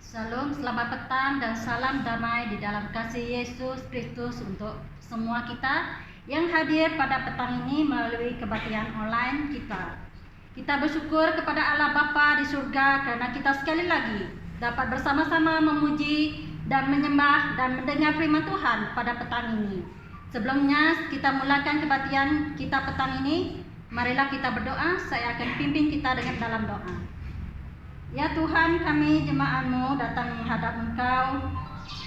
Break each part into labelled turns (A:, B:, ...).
A: Shalom, selamat petang dan salam damai di dalam kasih Yesus Kristus untuk semua kita yang hadir pada petang ini melalui kebaktian online kita. Kita bersyukur kepada Allah Bapa di surga karena kita sekali lagi dapat bersama-sama memuji dan menyembah dan mendengar firman Tuhan pada petang ini. Sebelumnya kita mulakan kebaktian kita petang ini, marilah kita berdoa. Saya akan pimpin kita dengan dalam doa. Ya Tuhan, kami jemaat-Mu datang menghadap Engkau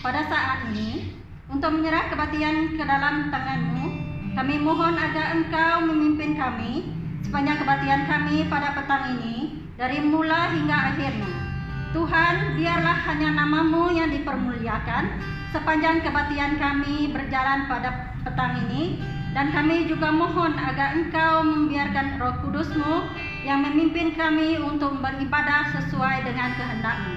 A: pada saat ini untuk menyerah kebaktian ke dalam tangan-Mu. Kami mohon agar Engkau memimpin kami sepanjang kebaktian kami pada petang ini dari mula hingga akhirnya. Tuhan, biarlah hanya nama-Mu yang dipermuliakan sepanjang kebaktian kami berjalan pada petang ini, dan kami juga mohon agar Engkau membiarkan Roh Kudus-Mu yang memimpin kami untuk beribadah sesuai dengan kehendak-Mu.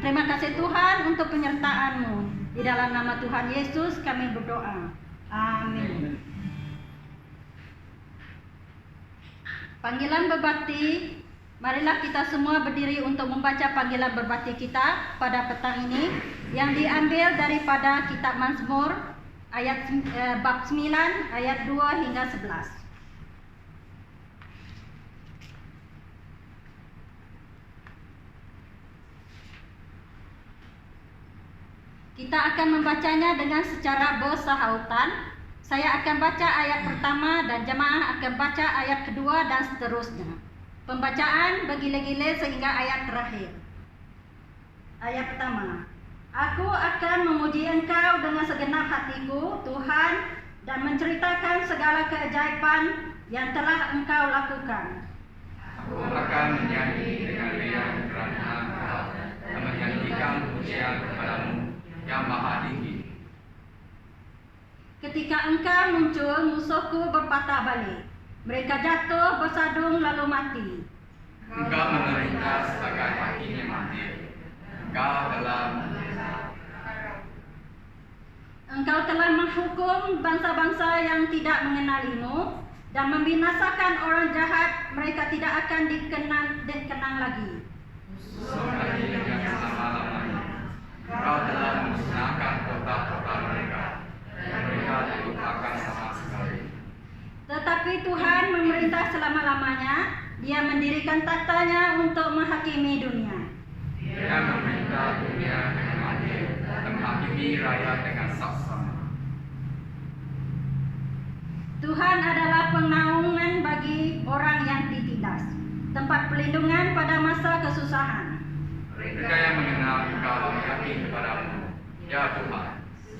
A: Terima kasih Tuhan untuk penyertaan-Mu. Di dalam nama Tuhan Yesus kami berdoa. Amin. Panggilan berbakti. Marilah kita semua berdiri untuk membaca panggilan berbakti kita pada petang ini yang diambil daripada kitab Mazmur bab 9 ayat 2 hingga 11. Kita akan membacanya dengan secara bersahutan. Saya akan baca ayat pertama dan jemaah akan baca ayat kedua dan seterusnya. Pembacaan bergila-gila sehingga ayat terakhir. Ayat pertama. Aku akan memuji Engkau dengan segenap hatiku, Tuhan, dan menceritakan segala keajaiban yang telah Engkau lakukan.
B: Aku akan menyanyi dengan riang kerana Engkau dan menyanyikan pujian kepadamu yang maha tinggi.
A: Ketika Engkau muncul, musuhku berpatah balik. Mereka jatuh bersadung lalu mati.
B: Engkau memerintah sebagai hakim yang adil.
A: Engkau telah menghukum bangsa-bangsa yang tidak mengenali-Mu dan membinasakan orang jahat. Mereka tidak akan dikenang lagi.
B: Sekali dengan selama-lamanya. Engkau telah memusnahkan kota-kota mereka. Mereka dilupakan sama sekali.
A: Tetapi Tuhan memerintah selama-lamanya. Dia mendirikan tahtanya untuk menghakimi dunia.
B: Dia memerintah dunia dengan adil dan menghakimi rakyat dengan saksama.
A: Tuhan adalah penaungan bagi orang yang ditindas, tempat perlindungan pada masa kesusahan.
B: Mereka yang mengenal Engkau yakin kepadamu, ya Tuhan,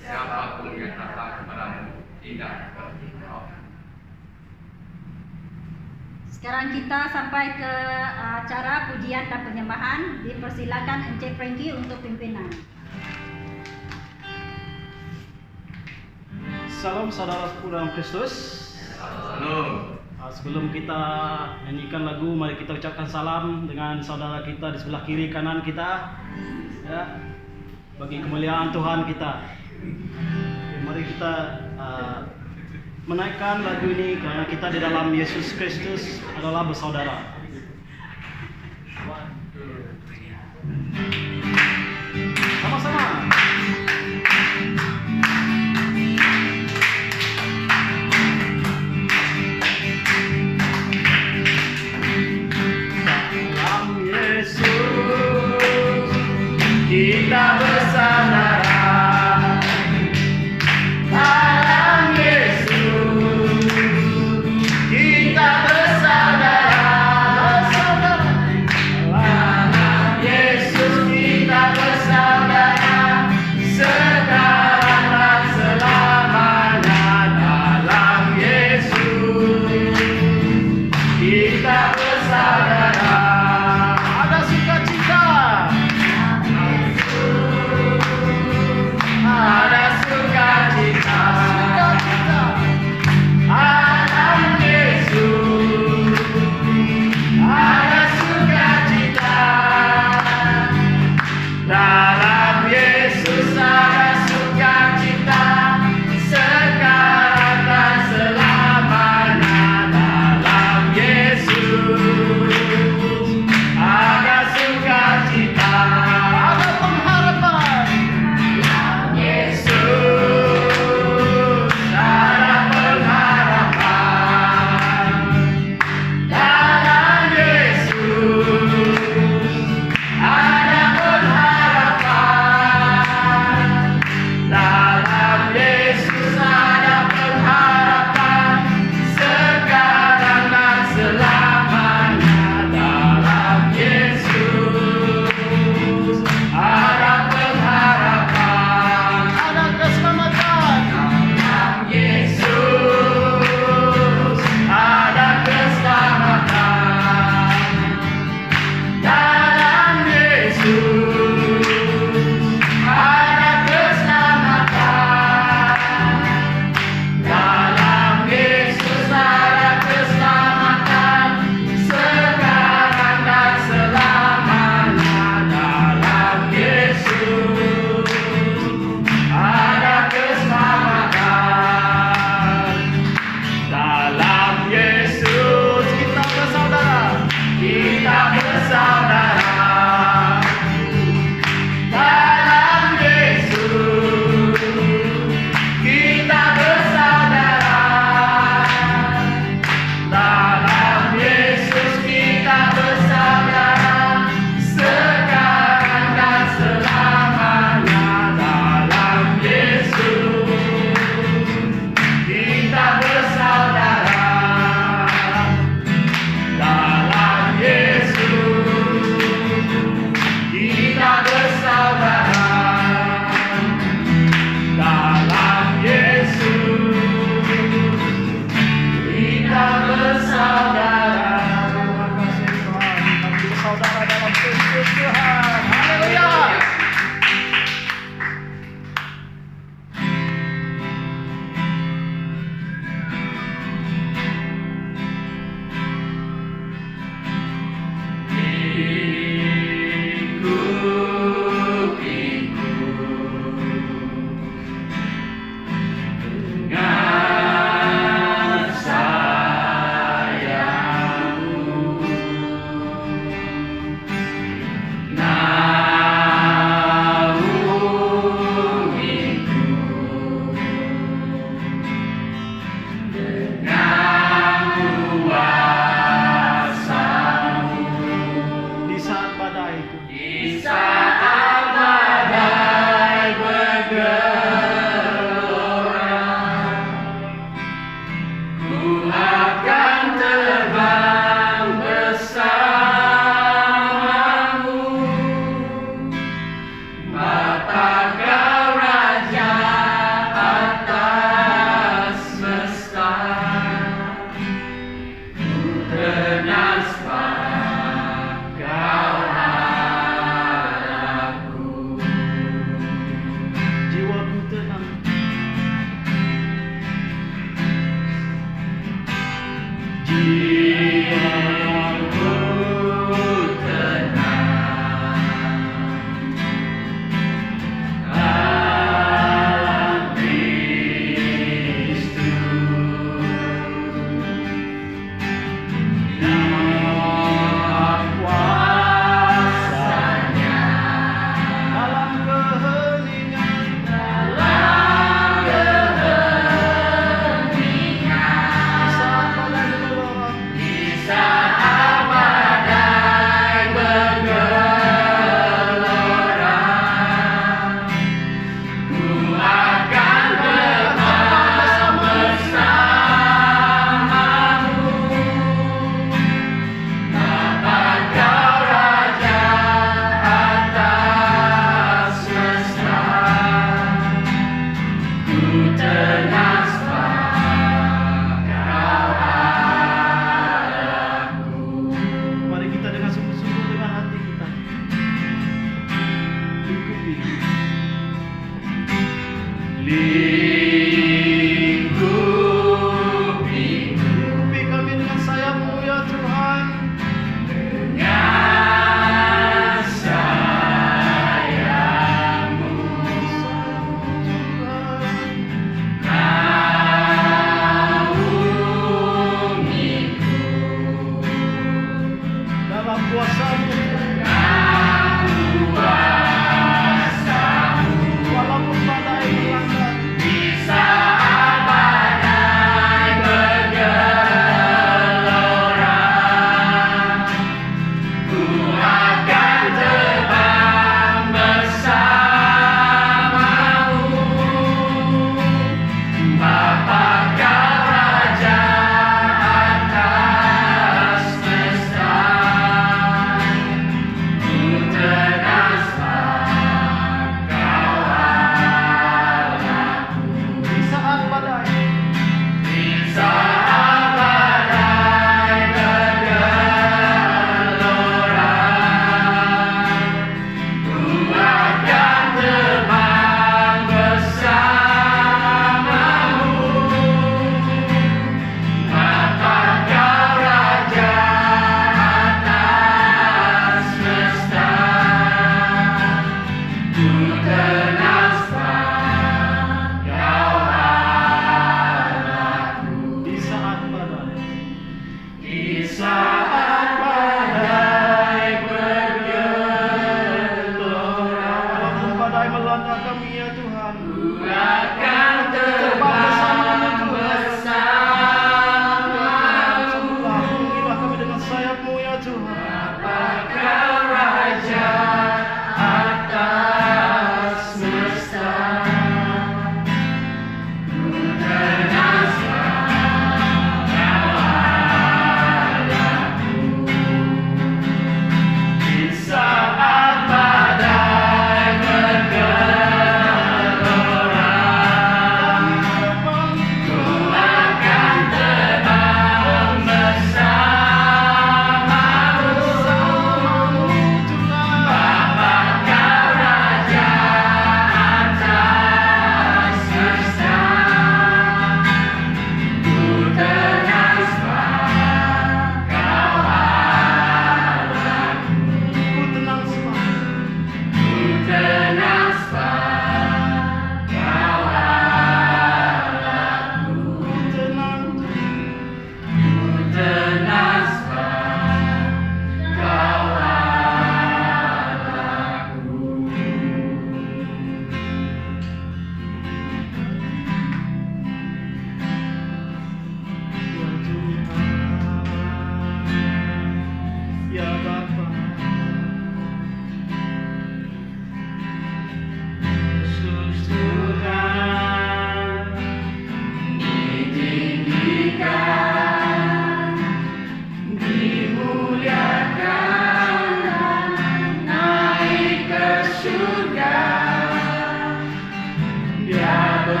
B: siapapun yang datang kepadamu tidak seperti Engkau.
A: Sekarang kita sampai ke acara pujian dan penyembahan. Dipersilakan Encik Frankie untuk pimpinan.
C: Salam saudara dalam Kristus.
B: Salam.
C: Sebelum kita nyanyikan lagu, mari kita ucapkan salam dengan saudara kita di sebelah kiri kanan kita, ya, bagi kemuliaan Tuhan kita. Mari kita menaikkan lagu ini karena kita di dalam Yesus Kristus adalah bersaudara. Sama-sama. Dalam Yesus kita bersaudara.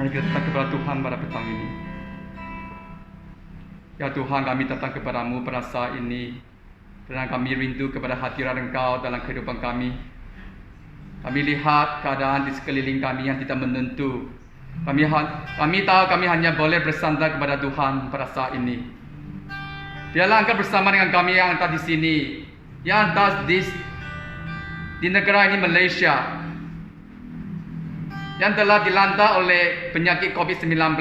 B: Mari kita datang kepada Tuhan pada petang ini. Ya Tuhan, kami datang kepadamu pada saat ini kerana kami rindu kepada hadirat Engkau dalam kehidupan kami. Kami lihat keadaan di sekeliling kami yang tidak menentu. Kami tahu kami hanya boleh bersandar kepada Tuhan pada saat ini. Biarlah Engkau bersama dengan kami yang ada di sini, yang ada di negara ini Malaysia, yang telah dilanda oleh penyakit COVID-19.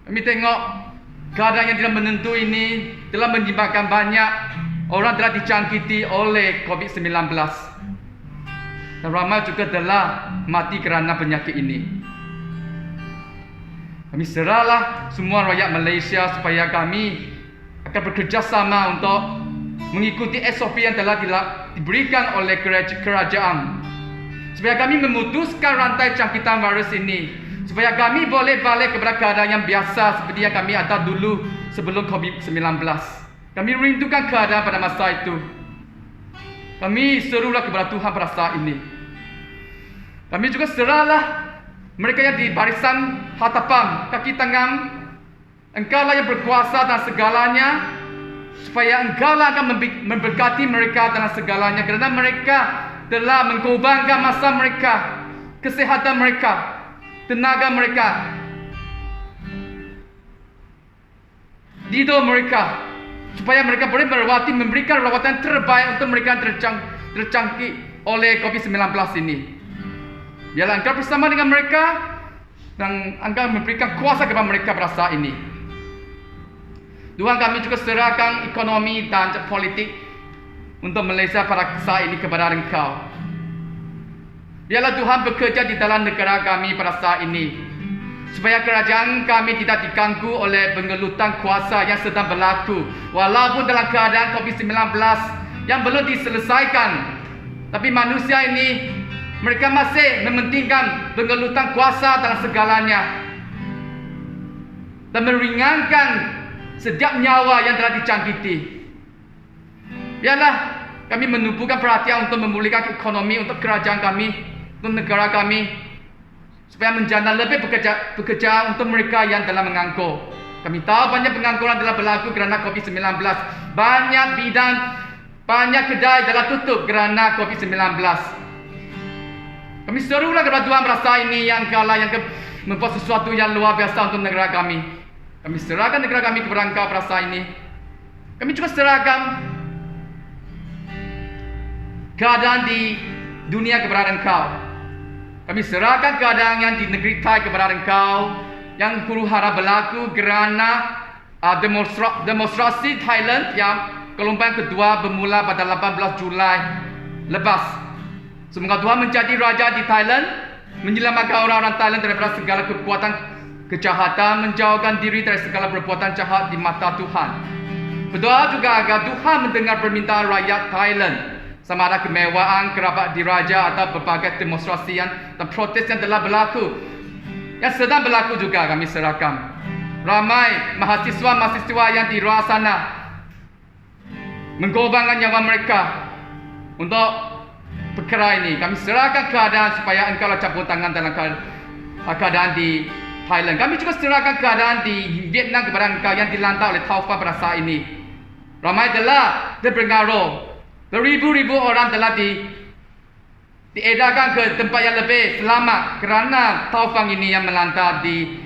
B: Kami tengok keadaan yang tidak menentu ini telah menyebabkan banyak orang telah dijangkiti oleh COVID-19. Dan ramai juga telah mati kerana penyakit ini. Kami serahlah semua rakyat Malaysia supaya kami akan bekerjasama untuk mengikuti SOP yang telah diberikan oleh kerajaan. Supaya kami memutuskan rantai jangkitan virus ini. Supaya kami boleh balik kepada keadaan yang biasa seperti yang kami ada dulu sebelum COVID-19. Kami rindukan keadaan pada masa itu. Kami serulah kepada Tuhan pada saat ini. Kami juga serahlah mereka yang di barisan hadapan, kaki tangan. Engkaulah yang berkuasa dan segalanya. Supaya Engkaulah akan memberkati mereka dalam segalanya. Kerana mereka telah mengorbankan masa mereka, kesehatan mereka, tenaga mereka, tidur mereka, supaya mereka boleh memberikan rawatan terbaik untuk mereka yang terjangkit oleh COVID-19 ini. Biarlah Engkau bersama dengan mereka dan Engkau memberikan kuasa kepada mereka pada saat ini. Tuhan, kami juga serahkan ekonomi dan politik untuk Malaysia pada saat ini kepada Engkau. Biarlah Tuhan bekerja di dalam negara kami pada saat ini, supaya kerajaan kami tidak diganggu oleh pengelutan kuasa yang sedang berlaku. Walaupun dalam keadaan COVID-19 yang belum diselesaikan, tapi manusia ini mereka masih mementingkan pengelutan kuasa dalam segalanya dan meringankan setiap nyawa yang telah dijangkiti. Biarlah kami menumpukan perhatian untuk memulihkan ekonomi untuk kerajaan kami, untuk negara kami, supaya menjana lebih bekerja untuk mereka yang telah menganggur. Kami tahu banyak pengangguran telah berlaku kerana COVID-19. Banyak bidang, banyak kedai telah tutup kerana COVID-19. Kami serulah kepada Tuhan pada saat ini yang Engkaulah yang membuat sesuatu yang luar biasa untuk negara kami. Kami serahkan negara kami kepada Engkau pada saat ini. Kami juga serahkan keadaan di dunia kepada Engkau. Kami serahkan keadaan yang di negeri Thai kepada Engkau, yang huru-hara berlaku kerana demonstrasi Thailand yang gelombang kedua bermula pada 18 Julai lepas. Semoga Tuhan menjadi raja di Thailand, menyelamatkan orang-orang Thailand daripada segala kekuatan kejahatan, menjauhkan diri dari segala perbuatan jahat di mata Tuhan. Berdoa juga agar Tuhan mendengar permintaan rakyat Thailand, sama ada kemewahan kerabat diraja atau berbagai demonstrasi dan protes yang telah berlaku, yang sedang berlaku juga kami serahkan. Ramai mahasiswa-mahasiswa yang di luar sana mengorbankan nyawa mereka untuk perkara ini. Kami serahkan keadaan supaya Engkau cabut tangan dalam keadaan di Thailand. Kami juga serahkan keadaan di Vietnam kepada Engkau yang dilanda oleh taufan pada saat ini. Ramai telah terpengaruh. Beribu-ribu orang telah diedarkan ke tempat yang lebih selamat kerana taufan ini yang melanda di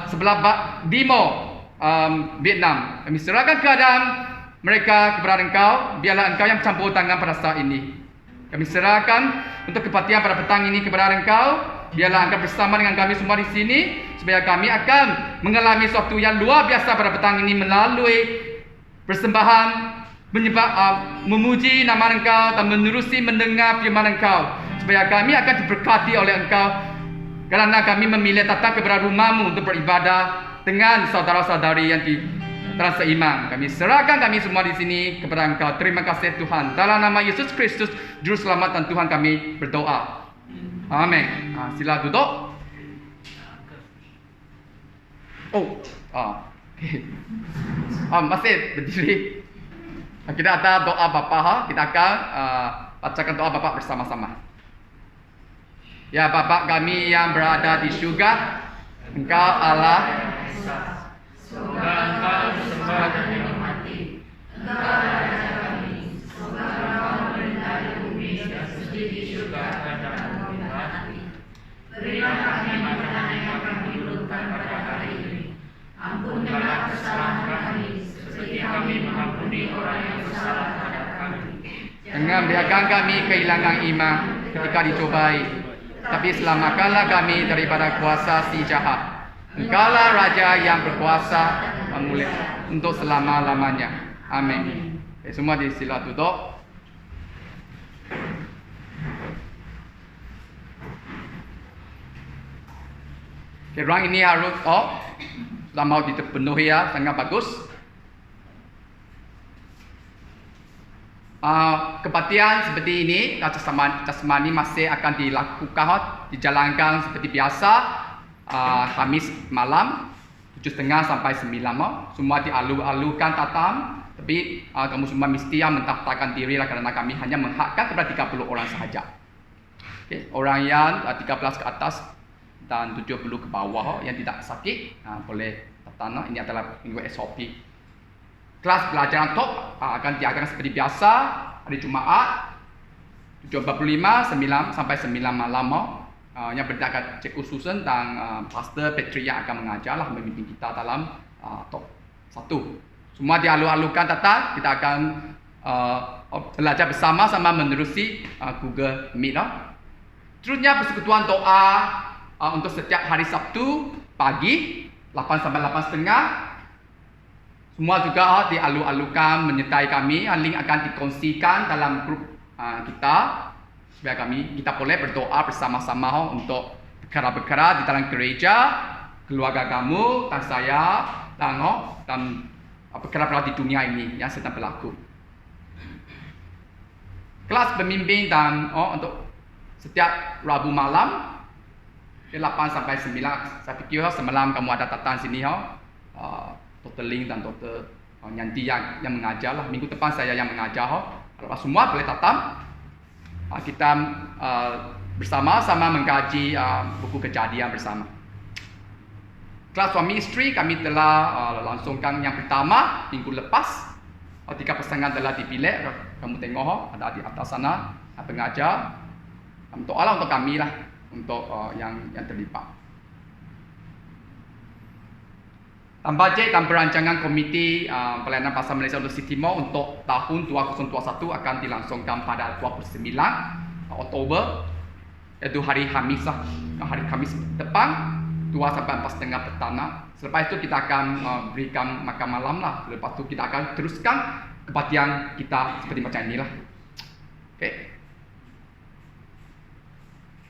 B: sebelah timur Vietnam. Kami serahkan keadaan mereka kepada Engkau. Biarlah Engkau yang campur tangan pada saat ini. Kami serahkan untuk kebaktian pada petang ini kepada Engkau. Biarlah Engkau bersama dengan kami semua di sini, supaya kami akan mengalami sesuatu yang luar biasa pada petang ini melalui persembahan, memuji nama Engkau dan menerusi mendengar firman Engkau, supaya kami akan diberkati oleh Engkau kerana kami memilih datang kepada rumah-Mu untuk beribadah dengan saudara-saudari yang dalam seiman. Kami serahkan kami semua di sini kepada Engkau. Terima kasih Tuhan. Dalam nama Yesus Kristus, Juru Selamat dan Tuhan kami berdoa. Amin. Sila duduk. Okay. Masih berdiri. Kita ada doa Bapa. Kita akan bacakan doa Bapa bersama-sama. Ya Bapa kami yang berada di surga, Engkau Allah.
D: Semoga Engkau disembah dan dinikmati. Engkau Raja kami. Semoga Engkau memerintah di bumi seperti di surga dan dalam hati. Berilah kami makanan yang kami butuhkan pada hari ini. Ampunkanlah kesalahan kami, seperti kami mengampuni orang yang bersalah terhadap kami.
B: Jangan biarkan kami kehilangan iman ketika dicobai, tapi selamatkanlah kami daripada kuasa si jahat. Engkaulah Raja yang berkuasa dan mulia untuk selama-lamanya. Amin. Okay, semua sila duduk. Okay, ruang ini harus sudah mau dipenuhi ya, sangat bagus. Kebaktian seperti ini, jasmani masih akan dilakukan, dijalankan seperti biasa. Khamis malam 7:30 sampai 9 semua dialu-alukan tatam, tapi kamu semua mesti mendaftarkan diri lah, karena kami hanya menghakkan kepada 30 orang sahaja. Okay. Orang yang 13 ke atas dan 70 ke bawah yang tidak sakit boleh datang. Ini adalah minggu SOP. Kelas pelajaran top akan diadakan seperti biasa hari Jumaat 7.45 9 sampai 9 malam. Yang berdasarkan Cikgu Susan dan Pastor Petri yang akan mengajarlah, memimpin kita dalam top 1. Semua dialu-alukan datang, kita akan belajar bersama-sama menerusi Google Meet. Terusnya persekutuan doa untuk setiap hari Sabtu pagi 8 sampai 8.30. Semua juga dialu-alukan menyertai kami. Link akan dikongsikan dalam grup kita, supaya kita boleh berdoa bersama-sama untuk perkara-perkara di dalam gereja, keluarga kamu, dan saya, dan perkara-perkara di dunia ini yang sedang berlaku. Kelas pemimpin dan untuk setiap Rabu malam 8 sampai 9. Saya pikir semalam kamu ada datang sini, Dr. Ling dan Dr. Nyanti yang mengajar lah. Minggu depan saya yang mengajar. Kalau semua boleh datang. Kita bersama-sama mengkaji buku Kejadian bersama. Kelas suami istri kami telah langsungkan yang pertama minggu lepas. 3 pasangan telah dipilih. Kamu tengok ada di atas sana pengajar. Doalah untuk kami lah, untuk yang terlibat. Bajet dan perancangan komiti pelayanan pasar Malaysia untuk City Mall untuk tahun 2021 akan dilangsungkan pada 29 Oktober, iaitu hari Khamis lah. Hari Khamis depan 2 sampai 4.30 petang. Selepas itu kita akan berikan makan malam lah. Lepas itu kita akan teruskan kebaktian kita seperti macam inilah. Okay.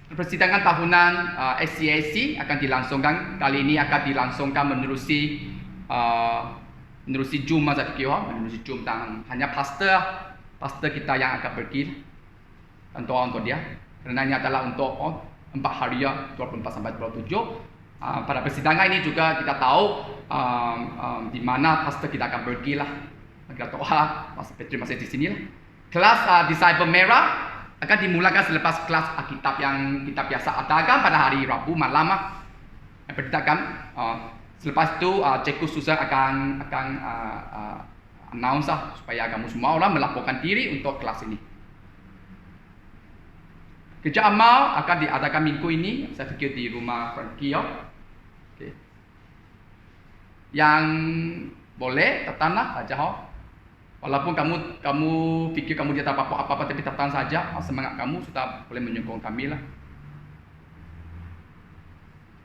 B: Persidangan tahunan SCAC akan dilangsungkan. Kali ini akan dilangsungkan menerusi Zoom saja, menerusi Zoom, dan hanya pastor kita yang akan pergi dan doa untuk dia. Kerana ini adalah untuk 4 hari, 24 sampai 27. Pada persidangan ini juga kita tahu di mana pastor kita akan pergi lah. Kita doa, Pastor Petri masih di sini lah. Kelas Disciple Merah akan dimulakan selepas kelas Alkitab yang kita biasa adakan pada hari Rabu malam. Selepas itu Cikgu Susan akan announce supaya kamu semua orang melaporkan diri untuk kelas ini. Kerja amal akan diadakan minggu ini, saya fikir di rumah Frankie. Okay. Yang boleh datang saja. Walaupun kamu fikir kamu tidak dapat apa-apa, tapi datang saja. Semangat kamu sudah boleh menyokong kami lah.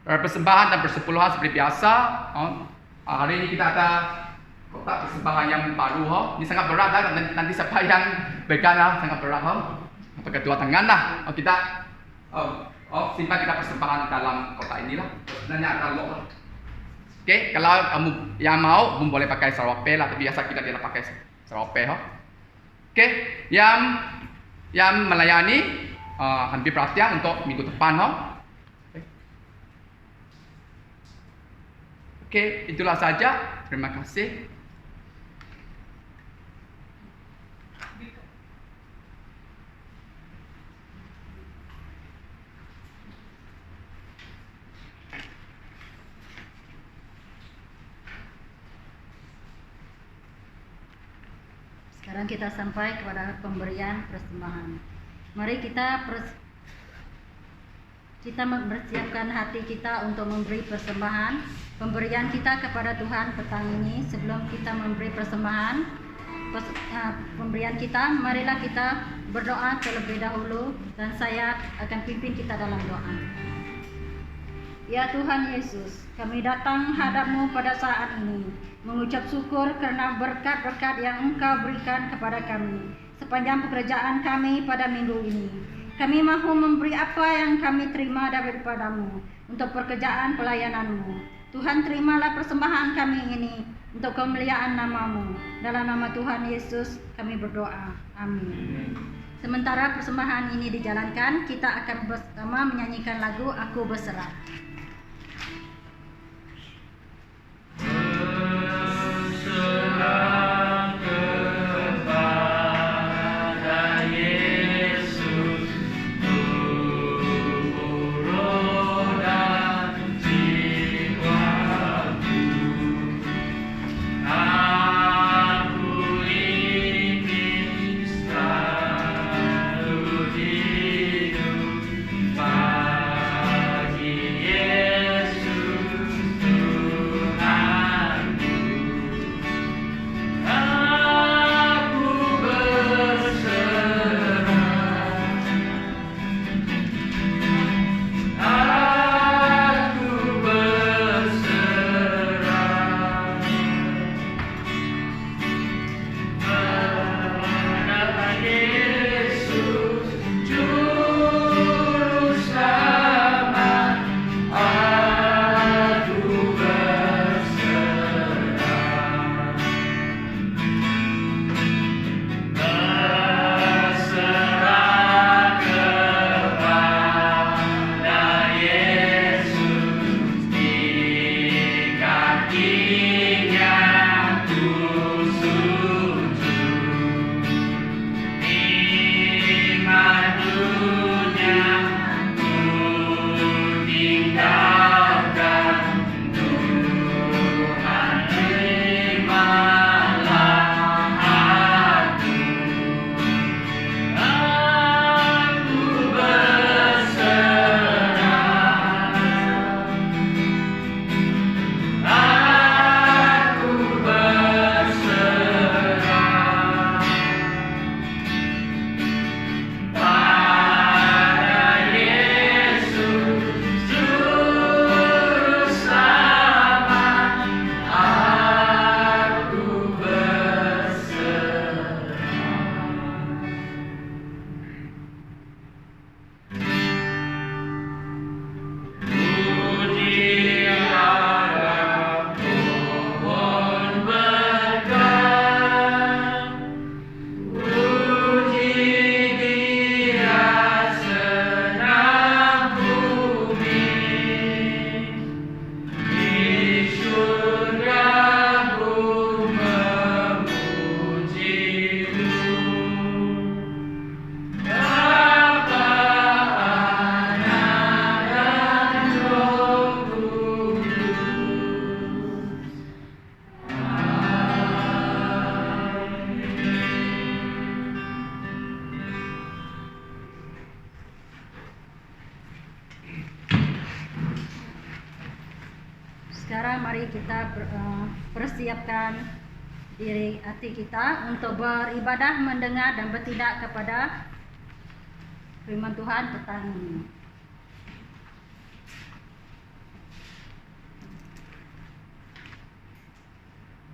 B: Persembahan dan persepuluhan seperti biasa. Hari ini kita ada kotak persembahan yang baru. Ini sangat berat lah. Nanti siapa yang pegang sangat berat. Pakai 2 tangan lah. Kita simpan kita persembahan dalam kotak inilah. Sebenarnya ada lock lah. Okay, kalau kamu yang mau, boleh pakai sarope lah. Tapi biasa kita tidak pakai sarope. Okay, yang melayani ambil perhatian untuk minggu depan. Okay, itulah saja. Terima kasih.
A: Sekarang kita sampai kepada pemberian persembahan. Mari kita mempersiapkan hati kita untuk memberi persembahan, pemberian kita kepada Tuhan petang ini. Sebelum kita memberi persembahan, pemberian kita, marilah kita berdoa terlebih dahulu dan saya akan pimpin kita dalam doa. Ya Tuhan Yesus, kami datang hadap-Mu pada saat ini, mengucap syukur karena berkat-berkat yang Engkau berikan kepada kami sepanjang pekerjaan kami pada minggu ini. Kami mahu memberi apa yang kami terima daripada-Mu untuk pekerjaan pelayanan-Mu. Tuhan, terimalah persembahan kami ini untuk kemuliaan nama-Mu. Dalam nama Tuhan Yesus kami berdoa. Amin. Sementara persembahan ini dijalankan, kita akan bersama menyanyikan lagu Aku Berserah. Sekarang mari kita persiapkan diri hati kita untuk beribadah, mendengar dan bertindak kepada firman Tuhan petang ini.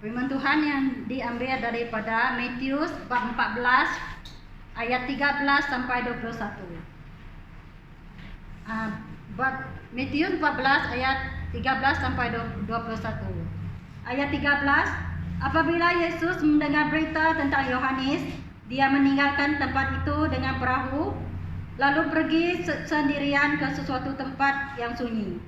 A: Firman Tuhan yang diambil daripada Matius bab 14 ayat 13 sampai 21. Matius 14 ayat 13 sampai 21. Ayat 13, apabila Yesus mendengar berita tentang Yohanes, dia meninggalkan tempat itu dengan perahu, lalu pergi sendirian ke sesuatu tempat yang sunyi.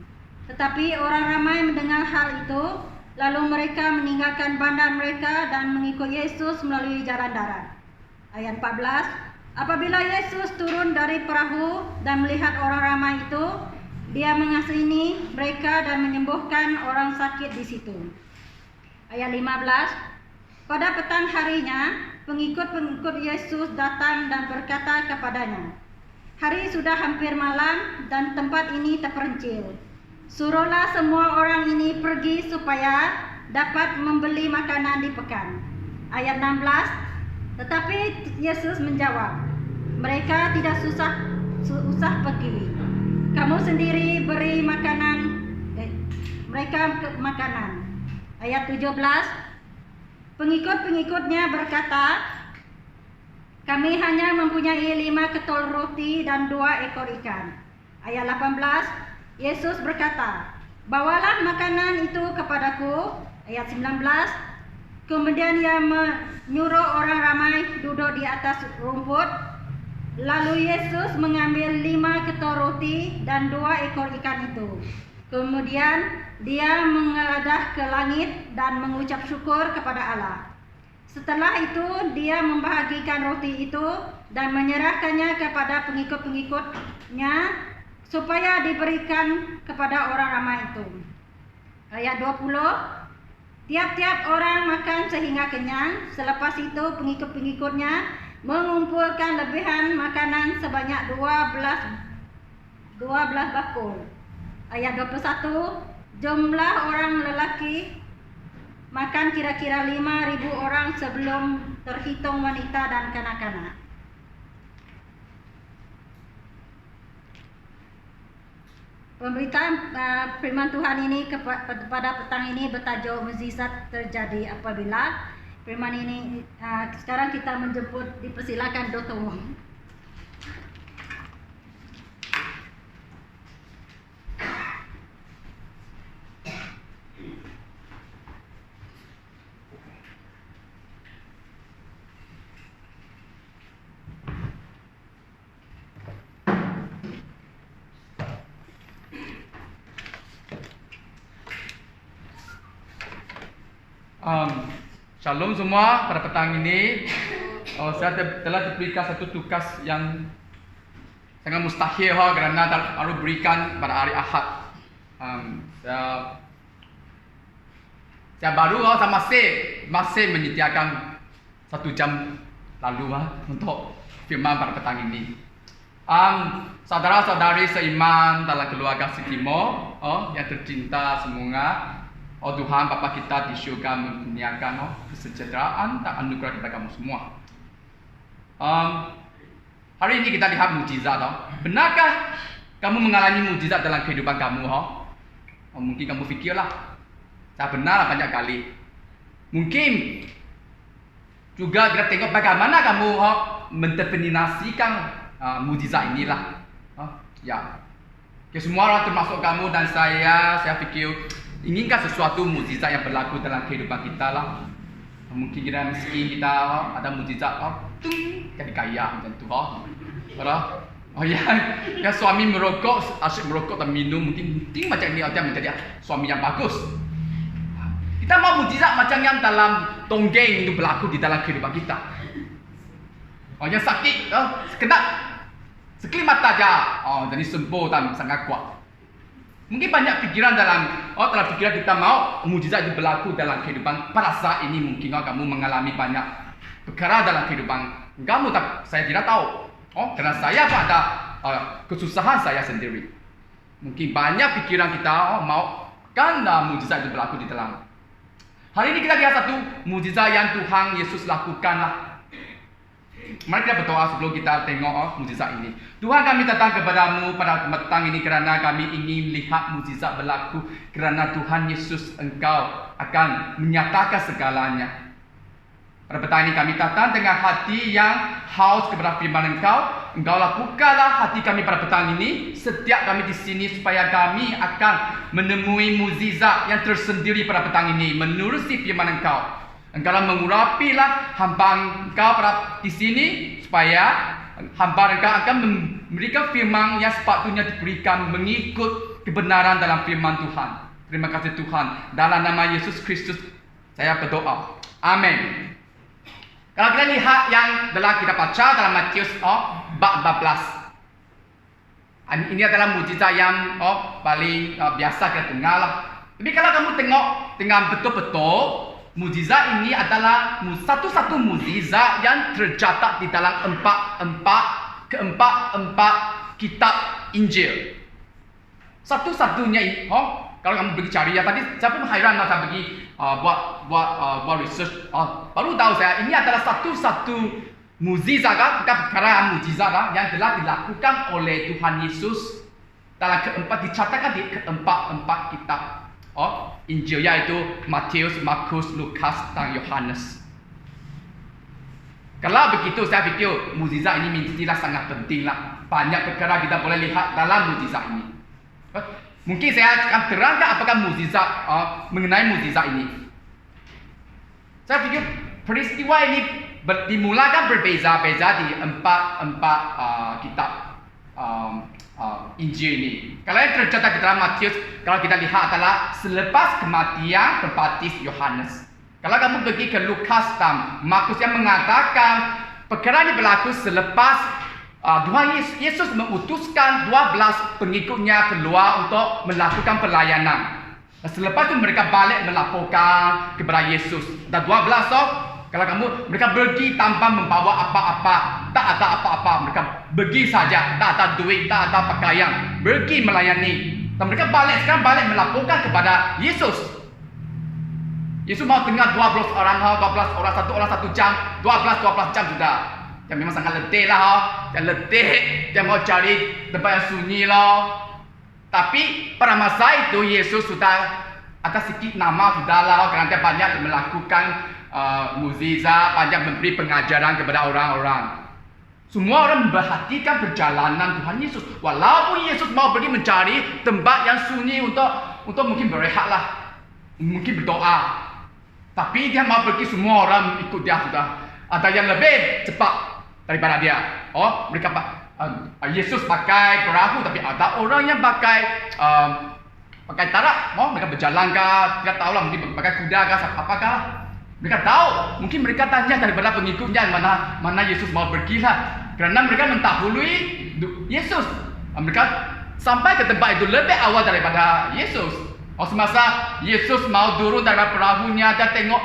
A: Tetapi orang ramai mendengar hal itu, lalu mereka meninggalkan bandar mereka dan mengikut Yesus melalui jalan darat. Ayat 14, apabila Yesus turun dari perahu dan melihat orang ramai itu, dia mengasihani mereka dan menyembuhkan orang sakit di situ. Ayat 15, Pada petang harinya, pengikut-pengikut Yesus datang dan berkata kepadanya, "Hari sudah hampir malam dan tempat ini terpencil. Suruhlah semua orang ini pergi supaya dapat membeli makanan di pekan." Ayat 16, tetapi Yesus menjawab, "Mereka tidak usah pergi. Kamu sendiri beri mereka makanan." Ayat 17, pengikut-pengikutnya berkata, "Kami hanya mempunyai 5 ketol roti dan 2 ekor ikan." Ayat 18, Yesus berkata, "Bawalah makanan itu kepadaku." Ayat 19, kemudian ia menyuruh orang ramai duduk di atas rumput. Lalu Yesus mengambil 5 ketol roti dan 2 ekor ikan itu. Kemudian dia mengadah ke langit dan mengucap syukur kepada Allah. Setelah itu dia membahagikan roti itu dan menyerahkannya kepada pengikut-pengikutnya supaya diberikan kepada orang ramai itu. Ayat 20, tiap-tiap orang makan sehingga kenyang. Selepas itu pengikut-pengikutnya mengumpulkan lebihan makanan sebanyak 12 bakul. Ayat 21, jumlah orang lelaki makan kira-kira 5.000 orang sebelum terhitung wanita dan kanak-kanak. Pemberitaan firman Tuhan ini pada petang ini bertajuk mukjizat terjadi apabila. Firman ini sekarang kita menjemput, dipersilakan Dr. Wong.
B: Shalom semua, pada petang ini saya telah diberikan satu tugas yang sangat mustahil kerana harus berikan pada hari Ahad. Saya baru saya masih menyediakan 1 jam lalu untuk firman pada petang ini. Saudara-saudari seiman dalam keluarga Sikimo yang tercinta semua, Tuhan Bapa kita di syurga menuruniakan kesejahteraan dan anugerah kepada kamu semua. Hari ini kita lihat mukjizat. Benarkah kamu mengalami mukjizat dalam kehidupan kamu? Mungkin kamu fikirlah, saya benar banyak kali. Mungkin juga kita tengok bagaimana kamu mendefinisikan mukjizat inilah. Ya, semua orang termasuk kamu dan saya fikir inginkan sesuatu mukjizat yang berlaku dalam kehidupan kita lah. Mungkin kita miskin, kita ada mukjizat jadi kaya macam tu. Ya suami merokok, asyik merokok dan minum, mungkin macam ini dia menjadi suami yang bagus. Kita mau mukjizat macam yang dalam dongeng itu berlaku di dalam kehidupan kita. Yang sakit, sekedar sekelip mata aja, jadi sembuh dan sangat kuat. Mungkin banyak pikiran dalam pikiran kita mau mukjizat itu berlaku dalam kehidupan. Pada saat ini mungkin kamu mengalami banyak perkara dalam kehidupan kamu, saya tidak tahu. Karena saya pada kesusahan saya sendiri. Mungkin banyak pikiran kita mau kan mukjizat itu berlaku di dalam. Hari ini kita lihat satu mukjizat yang Tuhan Yesus lakukanlah. Mari kita berdoa sebelum kita tengok mukjizat ini. Tuhan, kami datang kepadamu pada petang ini kerana kami ingin lihat mukjizat berlaku. Kerana Tuhan Yesus, Engkau akan menyatakan segalanya. Pada petang ini kami datang dengan hati yang haus kepada firman Engkau. Engkau lakukanlah hati kami pada petang ini. Setiap kami di sini supaya kami akan menemui mukjizat yang tersendiri pada petang ini menerusi firman Engkau. Engkau mengurapilah hamba Engkau pada di sini supaya hamba Engkau akan memberikan firman yang sepatutnya diberikan mengikut kebenaran dalam firman Tuhan. Terima kasih Tuhan. Dalam nama Yesus Kristus saya berdoa. Amin. Kalau kita lihat yang dalam kita baca dalam Matius bab 14. Ini adalah mukjizat yang paling biasa kita dengar lah. Tapi kalau kamu tengok dengan betul-betul mukjizat ini adalah satu-satu mukjizat yang tercatat di dalam keempat kitab Injil. Satu-satunya kalau kamu pergi cari ya, tadi saya pun hairan lah, saya pergi buat research, baru tahu saya ini adalah satu-satu mukjizat bukan perkara mukjizat yang telah dilakukan oleh Tuhan Yesus dalam dicatatkan di keempat kitab Injil, yaitu Matius, Markus, Lukas dan Yohanes. Kalau begitu saya fikir mukjizat ini menjadilah sangat penting lah. Banyak perkara kita boleh lihat dalam mukjizat ini. Mungkin saya akan terangkan apakah mukjizat mengenai mukjizat ini. Saya fikir peristiwa ini dimulakan berbeza-beza di empat kitab Injil ini. Kalau yang tercatat di dalam Matius, kalau kita lihat adalah selepas kematian pembaptis Yohanes. Kalau kamu pergi ke Lukas dan Markus yang mengatakan perkara ini berlaku selepas Tuhan Yesus mengutuskan 12 pengikutnya keluar untuk melakukan pelayanan. Selepas itu mereka balik melaporkan kepada Yesus. Dan 12 kalau mereka pergi tanpa membawa apa-apa, tak ada apa-apa, mereka pergi saja, tak ada duit, tak ada pakaian, pergi melayani. Dan mereka sekarang balik melaporkan kepada Yesus. Yesus mau dengar 12 orang, 12 orang, satu orang 1 jam, 12 jam sudah. Dia memang sangat letih lah, dia letih, dia mau cari tempat yang sunyi lah. Tapi pada masa itu Yesus sudah ada sedikit nama sudah lah, kerana dia banyak melakukan mukjizat, banyak memberi pengajaran kepada orang-orang. Semua orang memperhatikan perjalanan Tuhan Yesus. Walaupun Yesus mau pergi mencari tempat yang sunyi untuk mungkin berehat lah, mungkin berdoa. Tapi dia mau pergi, semua orang ikut dia sudah. Ada yang lebih cepat daripada dia. Mereka Yesus pakai perahu, tapi ada orang yang pakai tarak. Mereka berjalan kah? Tidak tahu lah, mungkin pakai kuda kah? Apakah? Mereka tahu. Mungkin mereka tanya daripada pengikutnya mana Yesus mau pergi lah. Kerana mereka mendahului Yesus. Mereka sampai ke tempat itu lebih awal daripada Yesus. Semasa Yesus mau turun dari perahunya, dia tengok,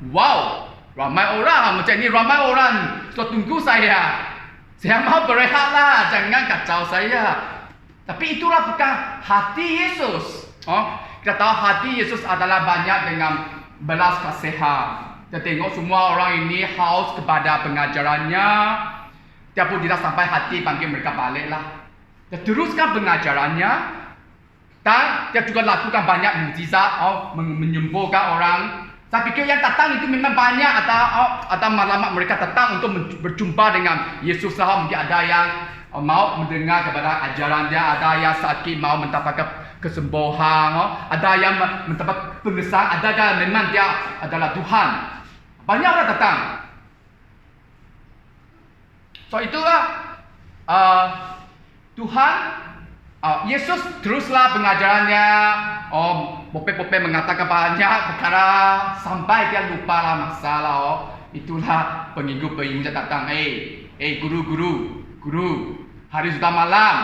B: wow, ramai orang macam ni, ramai orang sudah tunggu saya. Saya mau berehat lah, jangan kacau saya. Tapi itulah bukan hati Yesus. Kita tahu hati Yesus adalah banyak dengan belas kasihan. Dia tengok semua orang ini haus kepada pengajarannya. Dia pun tidak sampai hati panggil mereka balik lah. Dia teruskan pengajarannya. Dan dia juga lakukan banyak mukjizat, menyembuhkan orang. Saya fikir yang datang itu memang banyak. Ada malamat mereka datang untuk berjumpa dengan Yesus lah. Mungkin ada yang mau mendengar kepada ajaran dia, ada yang sakit mau mendapatkan kesembuhan, ada yang mendapat pengesahan, ada yang memang dia adalah Tuhan. Banyak orang datang. So itulah Tuhan Yesus teruslah pengajarannya. Pope mengatakan banyak perkara sampai dia lupa lah masalah. Itulah pengikut-pengikutnya datang. Guru, hari sudah malam.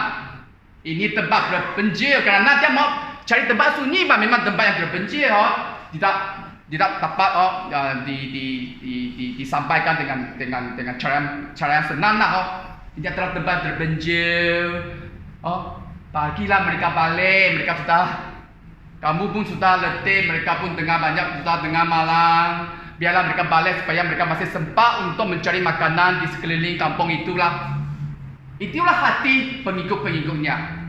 B: Ini tempat terpencil. Kerana dia mau cari tempat sunyi, memang tempat yang terpencil. Tidak dapat disampaikan dengan cara yang senang lah. Dia telah tempat terpencil. Pagilah mereka balik, kamu pun sudah letih, mereka pun sudah tengah malam. Biarlah mereka balik supaya mereka masih sempat untuk mencari makanan di sekeliling kampung itulah. Itulah hati pengikut-pengikutnya.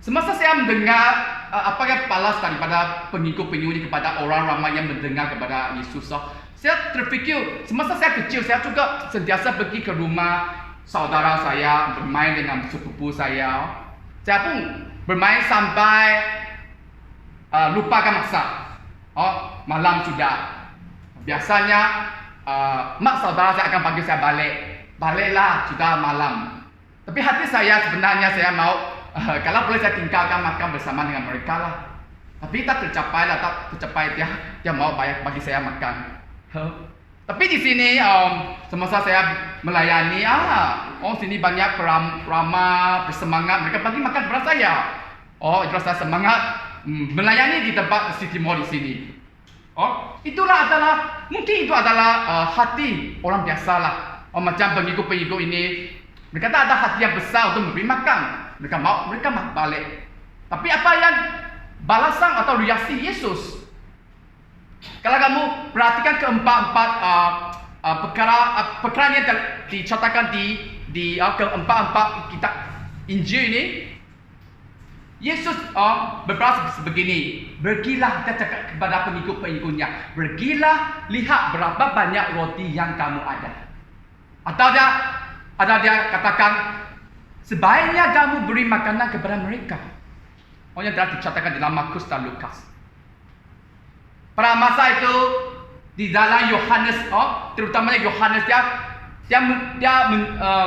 B: Semasa saya mendengar apakah balas daripada pengikut-pengikut kepada orang ramai yang mendengar kepada Yesus, saya terfikir semasa saya kecil, saya juga sentiasa pergi ke rumah saudara saya, bermain dengan sepupu saya. Saya pun bermain sampai lupakan masa. Malam sudah. Biasanya mak saudara saya akan panggil saya balik. Baliklah, sudah malam. Tapi hati saya sebenarnya saya mau kalau boleh saya tinggalkan makan bersama dengan mereka lah. Tapi tak tercapai dia mau bagi saya makan. Tapi di sini semasa saya melayani, sini banyak ramah bersemangat, mereka bagi makan kepada saya. Itulah saya semangat melayani di tempat City Mall di sini. Mungkin itu adalah hati orang biasa lah. Macam pengikut-pengikut ini, mereka tak ada hati yang besar untuk memberi makan. Mereka mau balik. Tapi apa yang balasan atau reaksi Yesus? Kalau kamu perhatikan keempat-empat perkara yang dicatatkan di keempat-empat kitab Injil ini, Yesus berpesan begini, pergilah dia cakap kepada pengikut-pengikutnya, pergilah lihat berapa banyak roti yang kamu ada. Atau dia katakan, sebaiknya kamu beri makanan kepada mereka. Yang telah dicatatkan dalam Markus dan Lukas. Pada masa itu di dalam Yohanes, terutamanya Yohanes dia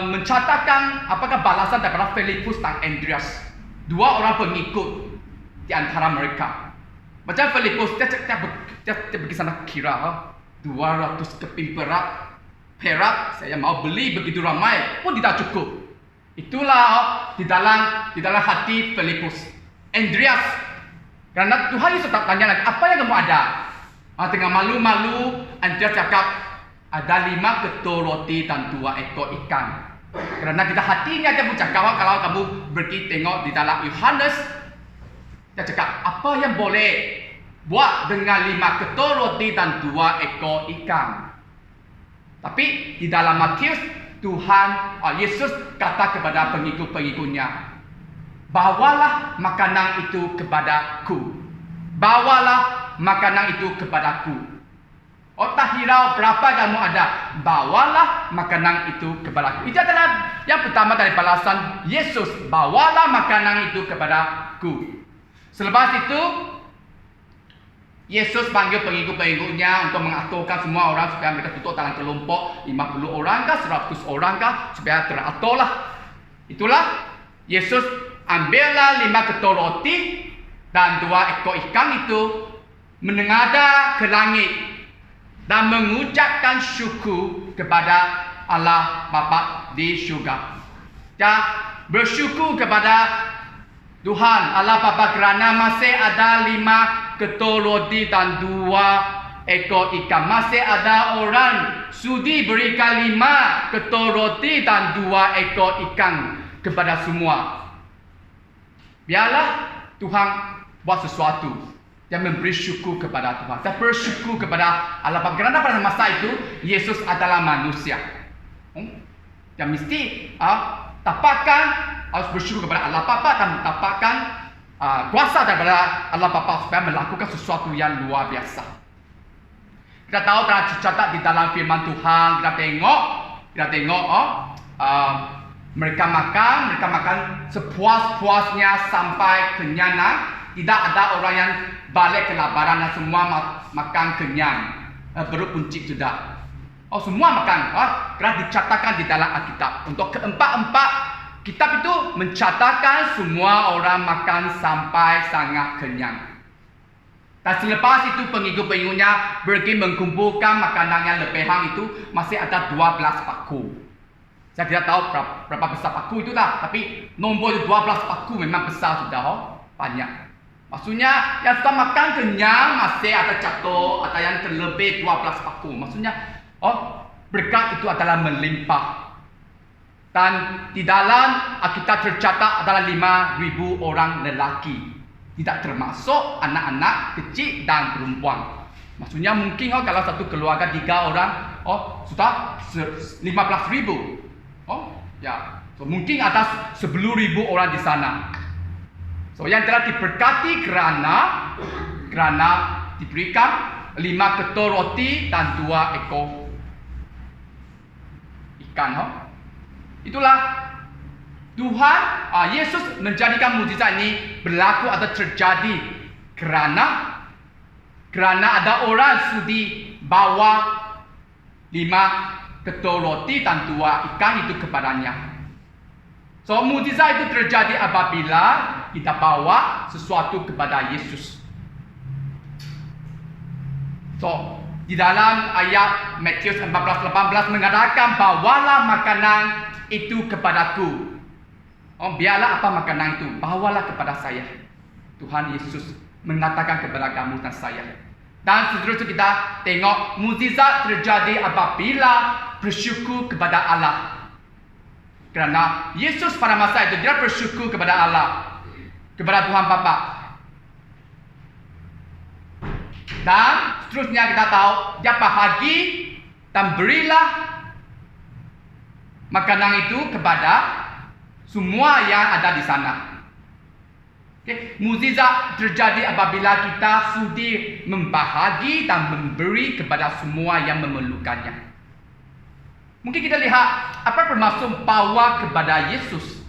B: mencatatkan apakah balasan daripada Filipus dan Andreas, dua orang pengikut di antara mereka. Macam Filipus dia pergi sana kira 200 keping perak saya mau beli begitu ramai pun tidak cukup. Itulah di dalam hati Filipus. Andreas, karena Tuhan Yesus tak tanya lagi, apa yang kamu ada? Tengah malu-malu, Andreas cakap, ada 5 ketul roti dan 2 ekor ikan. Karena di hatinya dia bercakap, kalau kamu pergi tengok di dalam Yohanes, dia cakap, apa yang boleh buat dengan 5 ketul roti dan 2 ekor ikan? Tapi di dalam Matius, Yesus kata kepada pengikut-pengikutnya, bawalah makanan itu kepadaku. Bawalah makanan itu kepadaku. Tak hirau berapa kamu ada, bawalah makanan itu kepadaku. Itu adalah yang pertama dari balasan Yesus, bawalah makanan itu kepadaku. Selepas itu Yesus panggil pengikut-pengikutnya untuk mengaturkan semua orang supaya mereka duduk dalam kelompok 50 orang kah, 100 orang kah, supaya teraturlah. Itulah Yesus ambillah 5 ketul roti dan 2 ekor ikan itu, menengadah ke langit dan mengucapkan syukur kepada Allah Bapa di syurga. Dia bersyukur kepada Tuhan Allah Bapa kerana masih ada 5 ketul roti dan 2 ekor ikan. Masih ada orang sudi berikan 5 ketul roti dan 2 ekor ikan kepada semua. Biarlah Tuhan buat sesuatu. Dia memberi syukur kepada Tuhan. Dia bersyukur kepada Allah Bapa. Kerana pada masa itu Yesus adalah manusia. Dia mesti harus bersyukur kepada Allah Bapa dan mendapatkan kuasa daripada Allah Bapa supaya melakukan sesuatu yang luar biasa. Kita tahu telah dicatat di dalam firman Tuhan. Kita tengok mereka makan sepuas-puasnya sampai kenyang. Tidak ada orang yang balik kelaparan dan semua makan kenyang. Perut puncit sudah. Semua makan. Telah dicatatkan di dalam Alkitab. Untuk keempat-empat kitab itu mencatatkan semua orang makan sampai sangat kenyang. Dan selepas itu pengikut-pengikutnya pergi mengumpulkan makanan yang lebihan itu, masih ada 12 paku. Saya tidak tahu berapa besar paku itu lah, tapi nombor 12 paku memang besar sudah, banyak. Maksudnya yang sudah makan kenyang masih ada jatuh, ada yang terlebih 12 paku. Maksudnya berkat itu adalah melimpah. Dan di dalam Alkitab tercatat adalah 5,000 orang lelaki, tidak termasuk anak-anak kecil dan perempuan. Maksudnya mungkin kalau satu keluarga 3 orang, sudah 15,000. Mungkin ada 10,000 orang di sana. Yang telah diberkati kerana diberikan 5 ketul roti dan 2 ekor ikan. Itulah Tuhan Yesus menjadikan mukjizat ini berlaku atau terjadi kerana ada orang sudi bawa 5 ketul roti dan 2 ikan itu kepadanya. Mukjizat itu terjadi apabila kita bawa sesuatu kepada Yesus. Di dalam ayat Matius 14:18 mengatakan, bawalah makanan itu kepadaku. Biarlah apa makanan itu, bawalah kepada saya. Tuhan Yesus mengatakan kepada kamu dan saya. Dan seterusnya kita tengok mukjizat terjadi apabila bersyukur kepada Allah. Kerana Yesus pada masa itu dia bersyukur kepada Allah, kepada Tuhan Bapa. Dan seterusnya kita tahu dia bahagi dan berilah makanan itu kepada semua yang ada di sana. Mukjizat terjadi apabila kita sudi membahagi dan memberi kepada semua yang memerlukannya. Mungkin kita lihat apa bermaksud bawa kepada Yesus.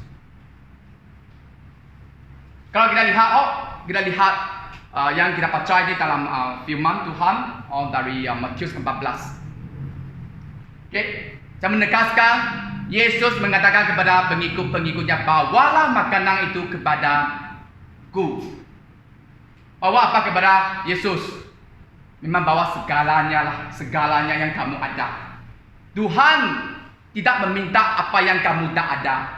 B: Kalau kita lihat yang kita baca di dalam firman Tuhan dari Matius 14. Saya menegaskan Yesus mengatakan kepada pengikut-pengikutnya, bawalah makanan itu kepada bawa apa kepada Yesus? Memang bawa segalanya yang kamu ada. Tuhan tidak meminta apa yang kamu tak ada.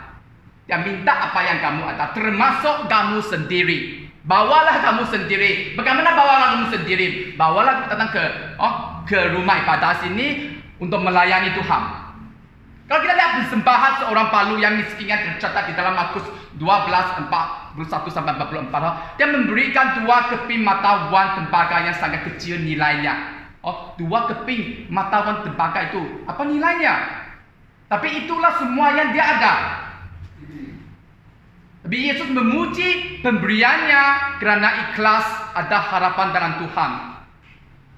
B: Dia minta apa yang kamu ada, termasuk kamu sendiri. Bawalah kamu sendiri. Bagaimana bawalah kamu sendiri? Bawalah datang ke rumah ibadah sini untuk melayani Tuhan. Kalau kita lihat persembahan seorang palu yang miskin yang tercatat di dalam Markus 12:41-44, dia memberikan 2 keping mata wang tembaga yang sangat kecil nilainya. 2 keping mata wang tembaga itu apa nilainya? Tapi itulah semua yang dia ada. Tapi Yesus memuji pemberiannya kerana ikhlas, ada harapan dalam Tuhan.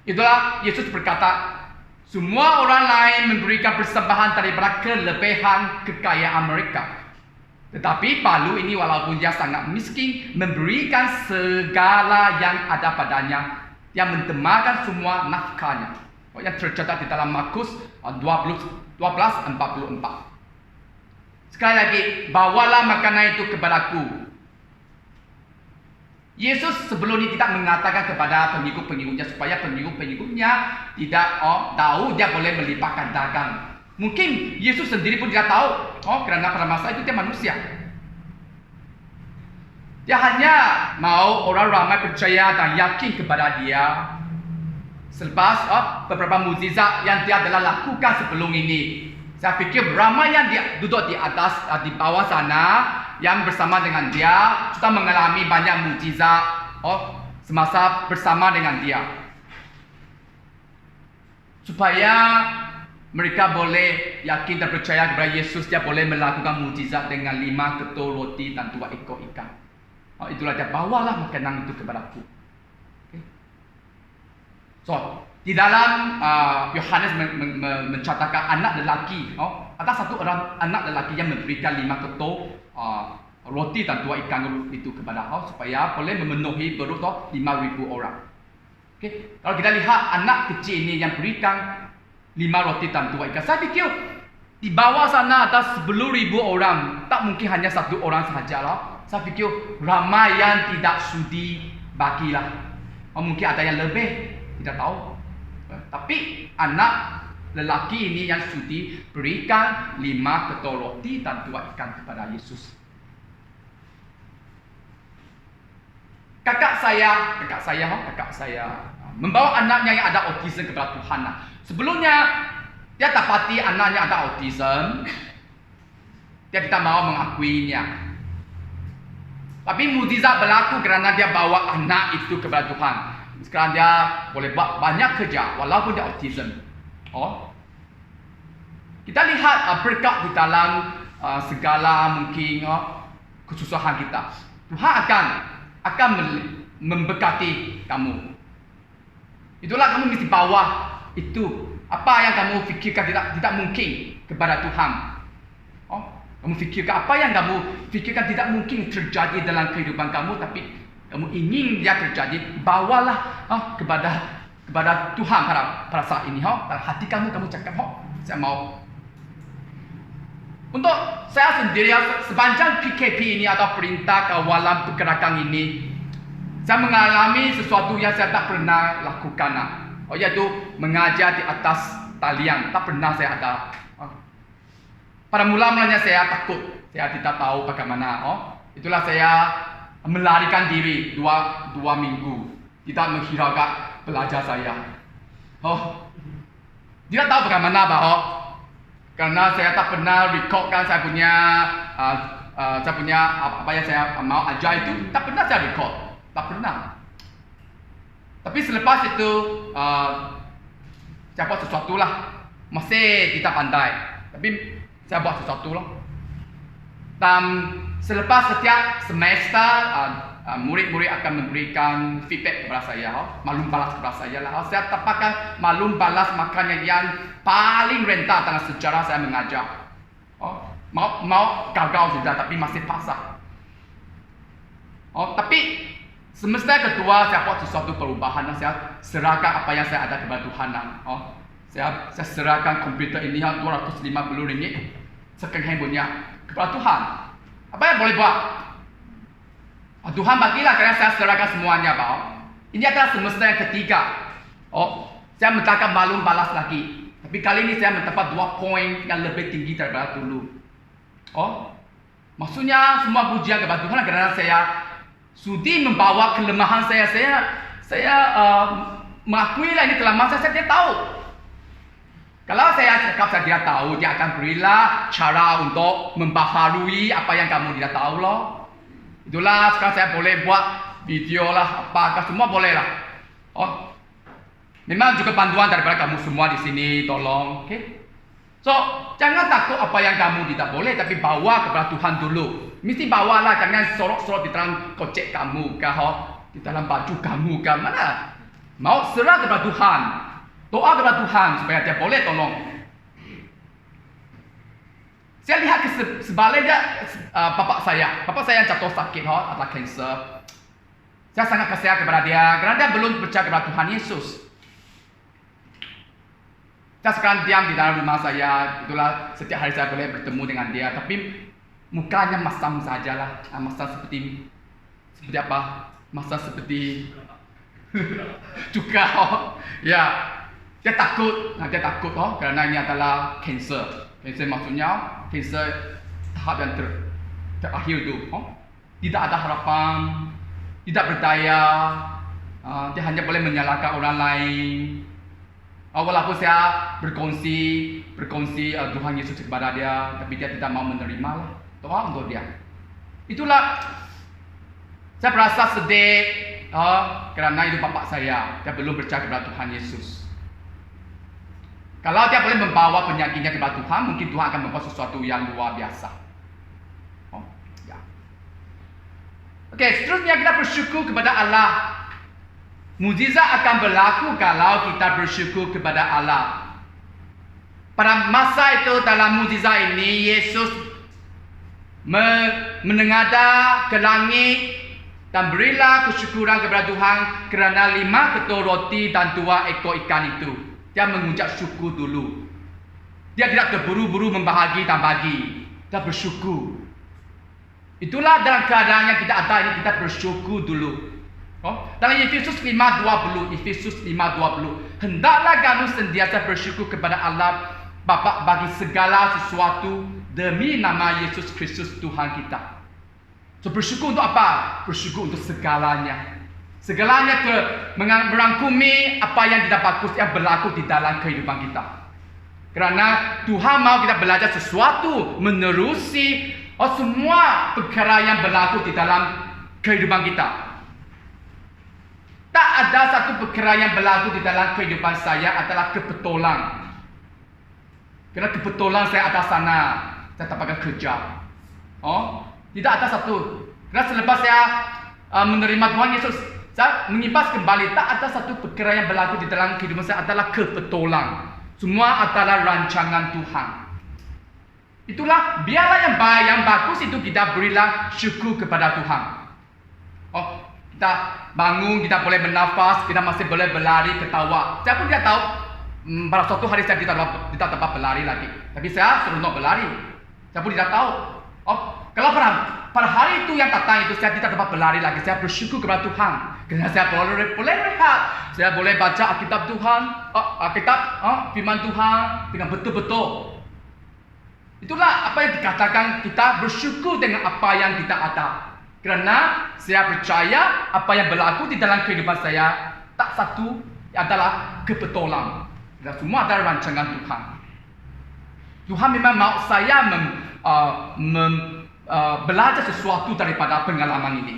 B: Itulah Yesus berkata, semua orang lain memberikan persembahan daripada kelebihan kekayaan mereka. Tetapi palu ini walaupun dia sangat miskin, memberikan segala yang ada padanya. Dia mentemarkan semua nafkahnya. Yang tercatat di dalam Markus 12:44. Sekali lagi, bawalah makanan itu kepadaku. Yesus sebelum ini tidak mengatakan kepada pengikut-pengikutnya supaya pengikut-pengikutnya tidak tahu dia boleh melipatkan dagang. Mungkin Yesus sendiri pun tidak tahu, kerana pada masa itu dia manusia. Dia hanya mau orang ramai percaya dan yakin kepada dia. Selepas beberapa mukjizat yang dia telah lakukan sebelum ini, saya fikir ramai yang dia duduk di atas, di bawah sana, yang bersama dengan dia sudah mengalami banyak mukjizat semasa bersama dengan dia, supaya mereka boleh yakin dan percaya kepada Yesus. Dia boleh melakukan mukjizat dengan 5 ketul roti dan 2 ekor ikan. Itulah dia, bawalah makanan itu kepadaku. So, di dalam Yohanes mencatatkan anak lelaki, ada satu orang anak lelaki yang memberikan 5 ketul roti dan 2 ikan itu kepada supaya boleh memenuhi perut 5,000 orang. Kalau kita lihat anak kecil ini yang berikan 5 roti dan 2 ikan, saya fikir di bawah sana ada 10,000 orang, tak mungkin hanya 1 orang sahajalah. Saya fikir ramai yang tidak sudi bagilah. Mungkin ada yang lebih, tidak tahu. Tapi anak lelaki ini yang sudi berikan 5 ketul roti dan 2 ikan kepada Yesus. Kakak saya membawa anaknya yang ada autism kepada Tuhan. Sebelumnya dia dapati anaknya ada autism, dia tidak mau mengakuinya. Tapi mukjizat berlaku kerana dia bawa anak itu kepada Tuhan. Sekarang dia boleh buat banyak kerja walaupun dia autism. Kita lihat berkat di dalam segala mungkin kesusahan kita. Tuhan akan memberkati kamu. Itulah kamu mesti bawa itu. Apa yang kamu fikirkan tidak mungkin kepada Tuhan. Kamu fikirkan apa yang kamu fikirkan tidak mungkin terjadi dalam kehidupan kamu, tapi kamu ingin dia terjadi, bawalah kepada Tuhan pada saat ini. Dalam hati kamu cakap, saya mau. Untuk saya sendiri, sepanjang PKP ini atau perintah kawalan pergerakan ini, saya mengalami sesuatu yang saya tak pernah lakukan, yaitu mengajar di atas talian. Tak pernah saya ada. Pada mula-mulanya saya takut, saya tidak tahu bagaimana. Itulah saya melarikan diri dua minggu, tidak menghiraukan pelajar saya. Tidak tahu bagaimana karena saya tak pernah recordkan saya punya apa yang saya mau ajar itu, tak pernah saya record, tak pernah. Tapi selepas itu saya buat sesuatu lah, masih tidak pandai, tapi saya buat sesuatu lah. Dan selepas setiap semester murid-murid akan memberikan feedback kepada saya, maklum balas kepada saya lah. Saya dapatkan maklum balas makanya yang paling rendah dalam sejarah saya mengajar. Mau gagal sudah, tapi masih pasang. Tapi semester kedua saya buat sesuatu perubahan. Saya serahkan apa yang saya ada kepada Tuhan. Saya serahkan komputer ini RM250 second hand punya kepada Tuhan. Apa yang boleh buat? Tuhan bagilah karena saya serahkan semuanya. Ini adalah semester yang ketiga. Saya mendapat maklum balas lagi. Tapi kali ini saya mendapat 2 poin yang lebih tinggi daripada dulu. Maksudnya semua pujian kepada Tuhan karena saya sudi membawa kelemahan saya. Saya mengakui lah ini kelemahan saya tidak tahu. Kalau saya cakap saya tidak tahu, dia akan berilah cara untuk membaharui apa yang kamu tidak tahu loh. Itulah sekarang saya boleh buat video lah, apakah semua boleh lah. Memang juga bantuan daripada kamu semua di sini, tolong, okay? So, jangan takut apa yang kamu tidak boleh, tapi bawa kepada Tuhan dulu. Mesti bawalah, jangan sorok-sorok di dalam kocek kamu, di dalam baju kamu, mana? Mau serah kepada Tuhan, doa kepada Tuhan supaya dia boleh tolong. Saya lihat sebaliknya bapak saya yang jatuh sakit, adalah kanser. Saya sangat kasihan kepada dia karena dia belum percaya kepada Tuhan Yesus. Saya sekarang diam di dalam rumah saya, itulah setiap hari saya boleh bertemu dengan dia, tapi mukanya masam sajalah, masam seperti apa? Masam seperti juga, ya. Dia takut karena ini adalah kanser. Kanser maksudnya kanser tahap yang terakhir itu. Tidak ada harapan, tidak berdaya, dia hanya boleh menyalahkan orang lain. Walaupun saya berkongsi Tuhan Yesus kepada dia, tapi dia tidak mau menerima lah. Doa untuk dia. Itulah saya merasa sedih karena itu bapak saya, dia belum percaya kepada Tuhan Yesus. Kalau dia boleh membawa penyakitnya kepada Tuhan, mungkin Tuhan akan membuat sesuatu yang luar biasa. Seterusnya kita bersyukur kepada Allah. Mukjizat akan berlaku kalau kita bersyukur kepada Allah. Pada masa itu dalam mukjizat ini, Yesus menengadah ke langit dan berilah kesyukuran kepada Tuhan kerana 5 ketul roti dan 2 ekor ikan itu. Dia mengucap syukur dulu. Dia tidak terburu-buru membahagi dan bagi. Dia bersyukur. Itulah dalam keadaan yang kita ada ini, kita bersyukur dulu. Dalam Efesus 5:20, hendaklah kamu sentiasa bersyukur kepada Allah Bapa bagi segala sesuatu demi nama Yesus Kristus Tuhan kita. So bersyukur untuk apa? Bersyukur untuk segalanya. Segalanya merangkumi apa yang tidak bagus yang berlaku di dalam kehidupan kita. Karena Tuhan mau kita belajar sesuatu menerusi semua perkara yang berlaku di dalam kehidupan kita. Tak ada satu perkara yang berlaku di dalam kehidupan saya adalah kebetulan. Kerana kebetulan saya ada sana, saya dapatkan kerja. Tidak ada satu. Kerana selepas saya menerima Tuhan Yesus, saya mengimbas kembali. Tak ada satu perkara yang berlaku di dalam kehidupan saya adalah kebetulan. Semua adalah rancangan Tuhan. Itulah, biarlah yang baik, yang bagus itu kita berilah syukur kepada Tuhan. Kita bangun, kita boleh bernafas, kita masih boleh berlari, ketawa. Saya pun tidak tahu, pada suatu hari saya tidak dapat berlari lagi. Tapi saya seronok berlari. Saya pun tidak tahu. Kalau pada hari itu yang datang itu saya tidak dapat berlari lagi, saya bersyukur kepada Tuhan. Kerana saya boleh rehat, saya boleh baca Alkitab Tuhan, firman Tuhan dengan betul-betul. Itulah apa yang dikatakan kita bersyukur dengan apa yang kita ada. Kerana saya percaya apa yang berlaku di dalam kehidupan saya tak satu adalah kebetulan. Dan semua adalah rancangan Tuhan. Tuhan memang mahu saya belajar sesuatu daripada pengalaman ini.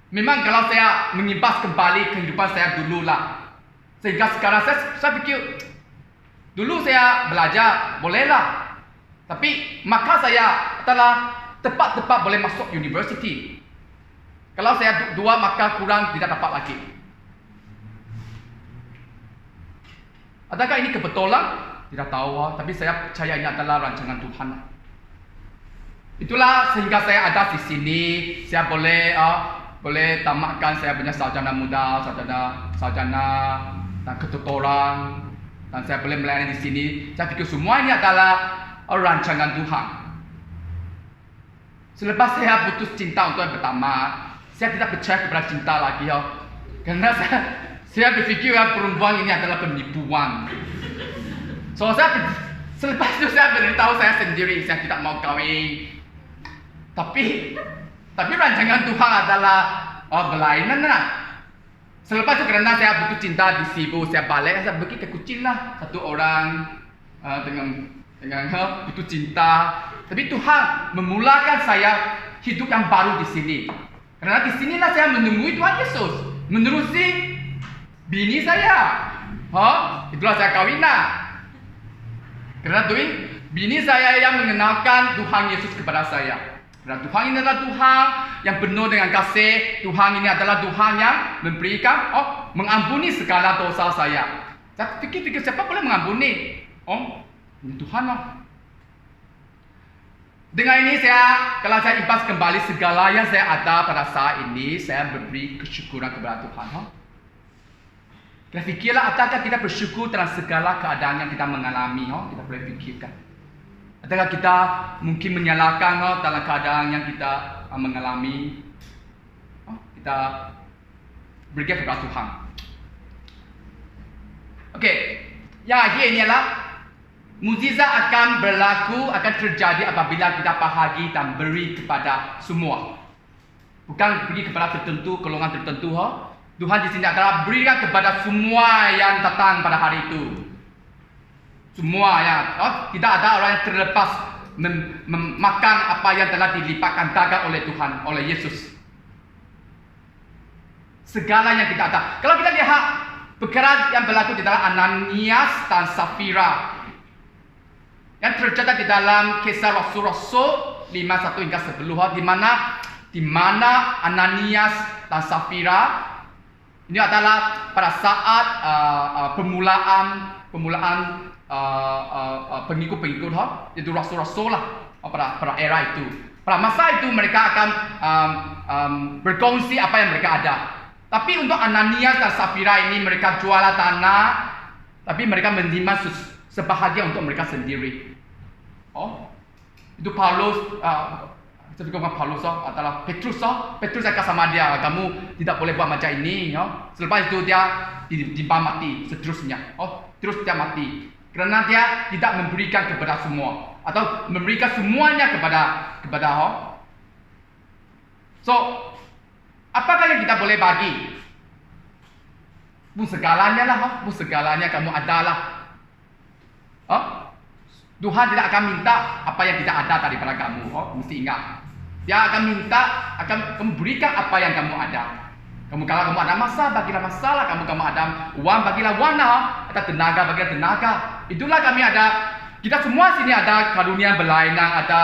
B: Memang kalau saya mengimbas kembali kehidupan saya dululah. Sehingga sekarang saya fikir, dulu saya belajar, bolehlah. Tapi maka saya telah tepat-tepat boleh masuk university. Kalau saya dua maka kurang tidak dapat lagi. Adakah ini kebetulan? Tidak tahu, tapi saya percaya ini adalah rancangan Tuhan. Itulah sehingga saya ada di sini. Saya boleh tamatkan saya punya sarjana muda, sarjana dan ketutoran, dan saya boleh melayani di sini. Saya fikir semua ini adalah rancangan Tuhan. Selepas saya putus cinta untuk yang pertama, saya tidak percaya kepada cinta lagi, karena saya berfikir perempuan ini adalah penipuan. So selepas itu saya beritahu saya sendiri, saya tidak mau kahwin. Tapi rancangan Tuhan adalah berlainan lah. Selepas itu kerana saya butuh cinta di Sibu, saya balik, saya pergi ke Kuching lah. Satu orang dengan butuh cinta. Tapi Tuhan memulakan saya hidup yang baru di sini. Kerana di sinilah saya menemui Tuhan Yesus, menerusi bini saya. Itulah saya kahwin lah. Kerana bini saya yang mengenalkan Tuhan Yesus kepada saya. Kerana Tuhan ini adalah Tuhan yang penuh dengan kasih. Tuhan ini adalah Tuhan yang memberikan, mengampuni segala dosa saya. Saya fikir siapa boleh mengampuni? Ini Tuhan lah. Dengan ini kalau saya imbas kembali segala yang saya ada pada saat ini, saya beri kesyukuran kepada Tuhan. Kita fikirlah, adakah kita bersyukur dalam segala keadaan yang kita mengalami? Kita boleh fikirkan. Adakah kita mungkin menyalahkan dalam keadaan yang kita mengalami? Kita berikan kepada Tuhan. Okey, yang akhir ini adalah mukjizat akan berlaku, akan terjadi apabila kita bahagi dan beri kepada semua. Bukan beri kepada tertentu, golongan tertentu. Tuhan di sini adalah berikan kepada semua yang datang pada hari itu. Semua yang tidak ada orang yang terlepas memakan apa yang telah dilipatkan gandakan oleh Tuhan, oleh Yesus. Segala yang kita ada. Kalau kita lihat perkara yang berlaku di dalam Ananias dan Safira, yang tercatat di dalam Kisah Rasul-Rasul 5:1 hingga 10, di mana Ananias dan Safira ini adalah pada saat permulaan pengikut-pengikut itu rasul-rasul lah pada era itu. Pada masa itu mereka akan berkongsi apa yang mereka ada. Tapi untuk Ananias dan Safira ini mereka jual tanah, tapi mereka menerima sebahagian untuk mereka sendiri. Itu Paulus, Paulus adalah Petrus. Petrus akan sama dia, kamu tidak boleh buat macam ini. Selepas itu dia ditimpa mati seterusnya. Terus dia mati. Kerana dia tidak memberikan kepada semua, atau memberikan semuanya kepada So, apakah yang kita boleh bagi? Segalanya lah, segalanya kamu adalah. Tuhan tidak akan minta apa yang tidak ada daripada kamu. Mesti ingat. Dia akan minta, akan memberikan apa yang kamu ada. Kalau kamu ada masalah, bagilah masalah. Kamu ada uang, bagilah uang. Ada tenaga, bagilah tenaga. Itulah kami ada. Kita semua sini ada karunia berlainan, ada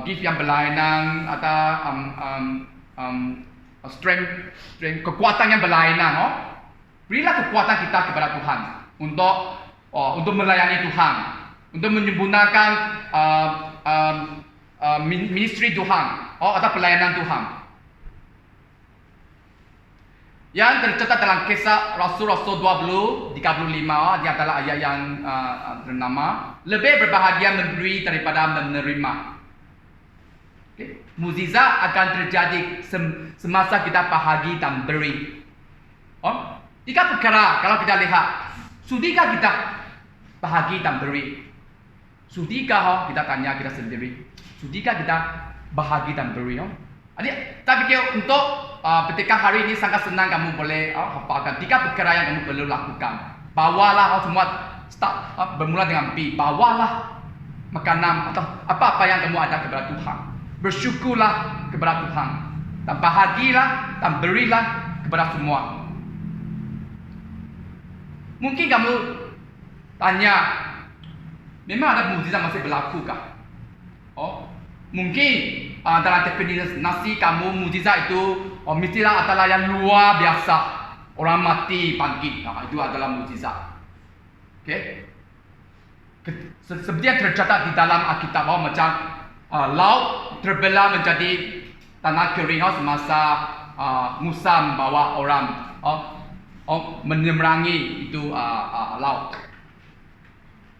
B: gift yang berlainan, ada strength, kekuatan yang berlainan. Berilah kekuatan kita kepada Tuhan untuk melayani Tuhan, untuk menyempurnakan ministry Tuhan, atau pelayanan Tuhan. Yang tercatat dalam Kisah Rasul-Rasul 20:35, dia adalah ayat yang ternama, lebih berbahagia memberi daripada menerima. Mukjizat akan terjadi semasa kita bahagi dan beri. Tiga perkara kalau kita lihat, sudikah kita bahagi dan beri? Sudikah kita tanya kita sendiri? Sudikah kita bahagi dan beri? Jadi, saya pikir untuk ketika hari ini sangat senang kamu boleh hafalkan 3 perkara yang kamu perlu lakukan. Bawalah semua start bermula dengan B. Bawalah makanan atau apa-apa yang kamu ada kepada Tuhan. Bersyukurlah kepada Tuhan. Dan bahagilah dan berilah kepada semua. Mungkin kamu tanya, memang ada mukjizat masih berlaku kah? Mungkin dalam definisi kamu mukjizat itu mestilah adalah yang luar biasa, orang mati bangkit, itu adalah mukjizat. Okay? Seperti yang tercatat di dalam Alkitab bahwa macam laut terbelah menjadi tanah kering semasa Musa membawa orang menyeberangi itu laut.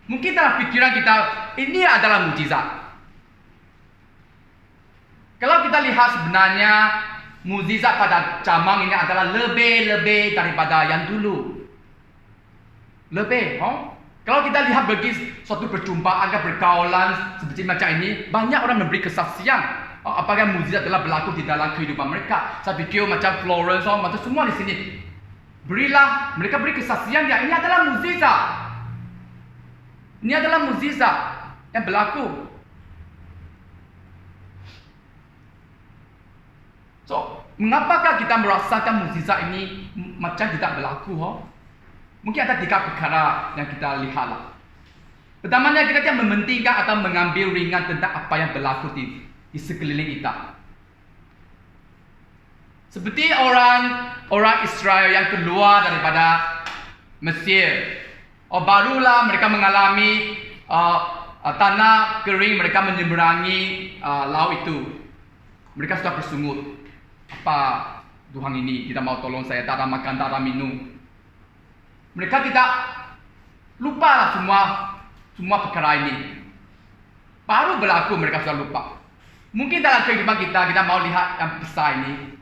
B: Mungkin dalam pikiran kita ini adalah mukjizat. Kalau kita lihat sebenarnya mukjizat pada zaman ini adalah lebih daripada yang dulu. Lebih, Kalau kita lihat bagi suatu perjumpaan atau pergaulan seperti macam ini, banyak orang memberi kesaksian apakah mukjizat telah berlaku di dalam kehidupan mereka. Saya pikir macam Florence, macam semua di sini. Berilah, mereka beri kesaksian yang ini adalah mukjizat. Ini adalah mukjizat yang berlaku. So, mengapakah kita merasakan mukjizat ini macam tidak berlaku? Mungkin ada 3 perkara yang kita lihatlah. Pertamanya kita tidak mementingkan atau mengambil ringan tentang apa yang berlaku di sekeliling kita. Seperti orang Israel yang keluar daripada Mesir. Barulah mereka mengalami tanah kering, mereka menyeberangi laut itu. Mereka sudah bersungut. Apa Tuhan ini, kita mau tolong saya, tak ada makan, tak ada minum. Mereka tidak lupa semua perkara ini. Baru berlaku mereka sudah lupa. Mungkin dalam kehidupan kita mau lihat yang besar ini.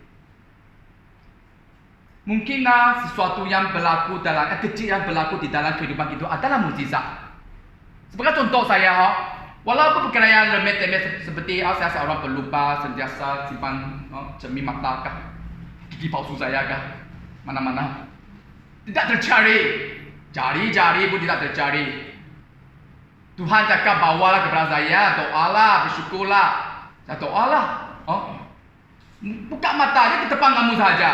B: Mungkinkah sesuatu yang berlaku kecil yang berlaku di dalam kehidupan itu adalah mukjizat. Sebagai contoh saya, walaupun perkara yang remeh-temeh seperti saya seorang pelupa, sentiasa simpan cermin mata kah, gigi palsu saya kah, mana-mana tidak tercari, jari-jari pun tidak tercari. Tuhan cakap bawalah kepada saya, doalah, bersyukurlah. Saya doalah, buka mata dia ke depan kamu saja.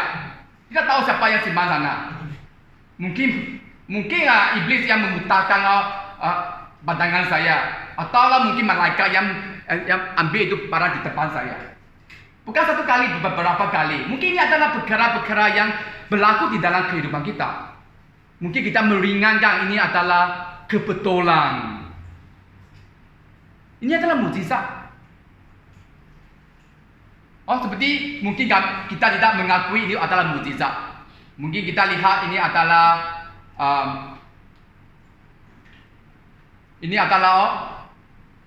B: Kita tahu siapa yang simpan sana. Mungkin iblis yang memutakan pandangan saya, atau mungkin malaikat yang ambil itu barang di depan saya. Bukan satu kali, beberapa kali. Mungkin ini adalah perkara-perkara yang berlaku di dalam kehidupan kita. Mungkin kita meringankan ini adalah kebetulan. Ini adalah mukjizat. Seperti mungkin kita tidak mengakui ini adalah mukjizat. Mungkin kita lihat ini adalah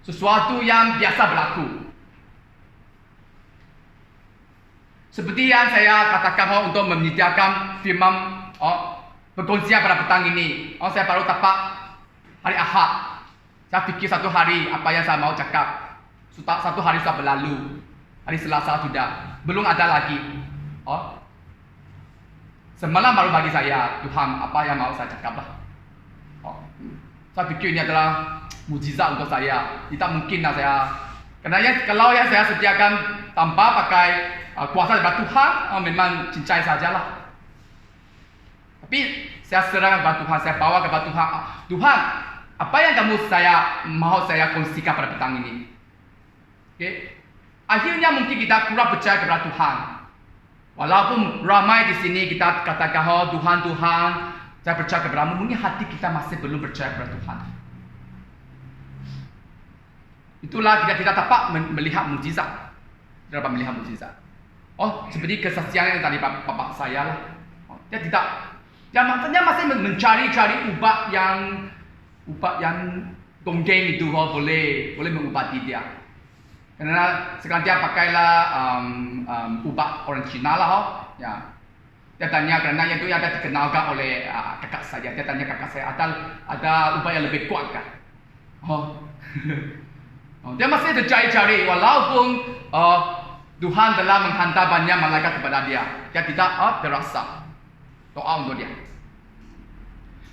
B: sesuatu yang biasa berlaku. Seperti yang saya katakan untuk menyediakan firman perkongsian pada petang ini. Saya baru dapat hari Ahad. Saya fikir satu hari apa yang saya mau cakap. Satu hari sudah berlalu. Hari Selasa sudah. Belum ada lagi. Semalam baru bagi saya, Tuhan apa yang mau saya cakap lah. Saya fikir ini adalah mukjizat untuk saya. Tidak mungkinlah saya. Kalau yang saya sediakan tanpa pakai kuasa daripada Tuhan, memang cincai sajalah. Tapi saya serahkan kepada Tuhan, saya bawa kepada Tuhan. Tuhan, apa yang mau saya kongsikan pada petang ini? Okay. Akhirnya mungkin kita kurang percaya kepada Tuhan. Walaupun ramai di sini kita katakan, Tuhan, saya percaya kepadamu, mungkin hati kita masih belum percaya kepada Tuhan. Itulah kita dapat melihat mukjizat. Kita dapat melihat mukjizat. Seperti kesaksian yang tadi bapak saya lah. Dia maksudnya masih mencari-cari ubat yang dongeng itu boleh mengubati dia. Karena sekarang dia pakailah ubat orang Cina lah. Ya. Dia tanya kerana yang itu yang ada dikenalkan oleh kakak saya. Dia tanya kakak saya ada ubat yang lebih kuat kah? Dia masih tercari-cari walaupun Tuhan telah menghantar banyak malaikat kepada dia. Dia tidak terasa doa untuk dia.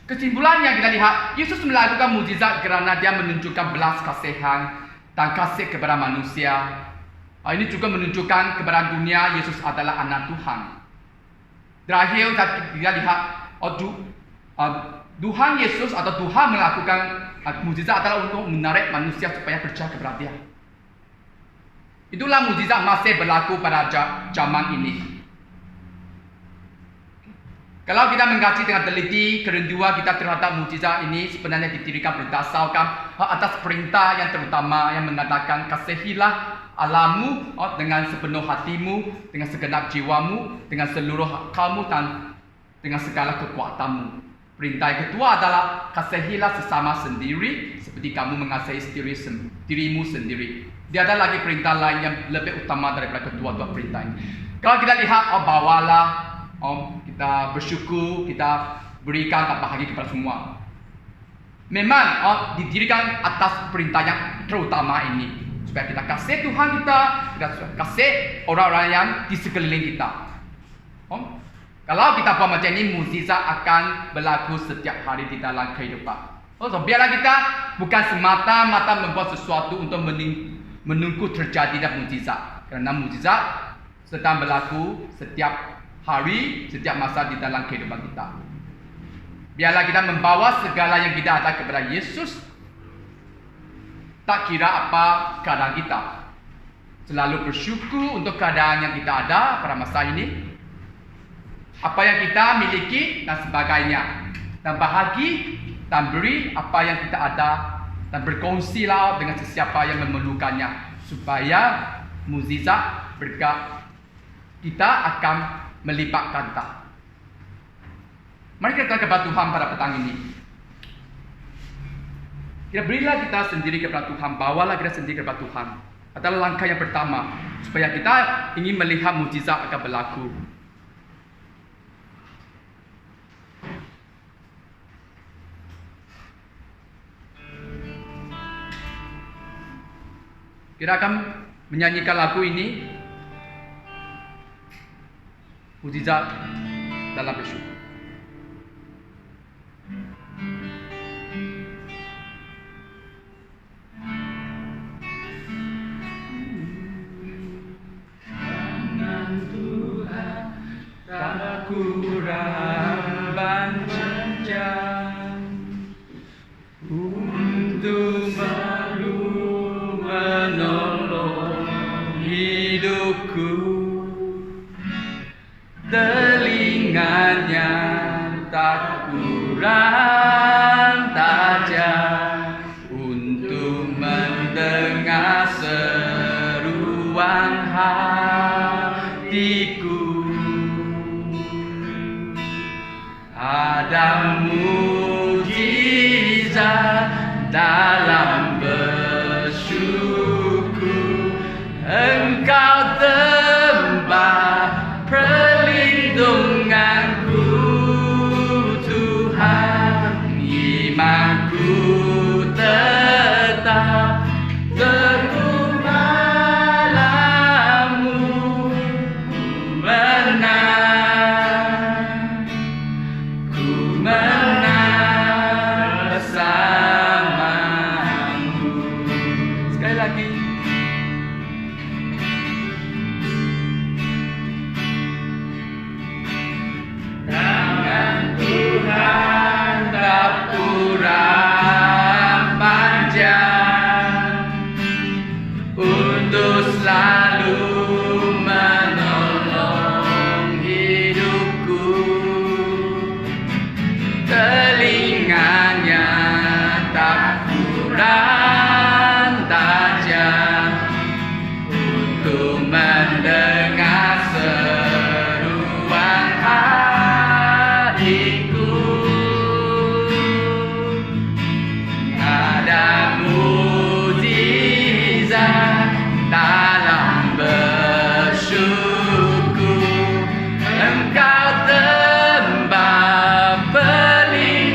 B: Kesimpulannya kita lihat Yesus melakukan mukjizat kerana dia menunjukkan belas kasihan dan kasih kepada manusia. Ini juga menunjukkan kepada dunia Yesus adalah anak Tuhan. Terakhir kita lihat Tuhan Yesus atau Tuhan melakukan mukjizat adalah untuk menarik manusia supaya percaya kepada dia. Itulah mukjizat masih berlaku pada zaman ini. Kalau kita mengkaji dengan teliti, kerinduan kita terhadap mukjizat ini sebenarnya didirikan berdasarkan atas perintah yang terutama yang mengatakan kasihilah Allahmu dengan sepenuh hatimu, dengan segenap jiwamu, dengan seluruh akalmu dan dengan segala kekuatanmu. Perintah yang kedua adalah kasihilah sesama sendiri seperti kamu mengasihi dirimu sendiri. Dia ada lagi perintah lain yang lebih utama daripada kedua-dua perintah ini. Kalau kita lihat bawalah, kita bersyukur, kita berikan dan bahagi kepada semua. Memang didirikan atas perintah yang terutama ini. Supaya kita kasih Tuhan kita kasih orang-orang yang di sekeliling kita. Kalau kita buat macam ini, mukjizat akan berlaku setiap hari di dalam kehidupan. Biarlah kita bukan semata-mata membuat sesuatu untuk menunggu terjadinya mukjizat. Kerana mukjizat sedang berlaku setiap hari, setiap masa di dalam kehidupan kita. Biarlah kita membawa segala yang kita ada kepada Yesus. Tak kira apa keadaan kita. Selalu bersyukur untuk keadaan yang kita ada pada masa ini. Apa yang kita miliki dan sebagainya. Dan bahagi dan beri apa yang kita ada. Dan berkongsilah dengan sesiapa yang memerlukannya. Supaya mukjizat berkat kita akan melipat ganda. Mari kita kepada Tuhan pada petang ini. Berilah kita sendiri kepada Tuhan, bawalah kita sendiri kepada Tuhan. Adalah langkah yang pertama supaya kita ingin melihat mukjizat akan berlaku. Kita akan menyanyikan lagu ini, mukjizat dalam bersyukur. Kurang panjang untuk menolong hidupku, telinganya tak kurang tajam untuk mendengar seruan hatiku. Ada mukjizat dalam bersyukur. Engkau tempat perlindunganku, Tuhan. Imanku tetap teguh padamu, menang. Engkau tempat pelindungan.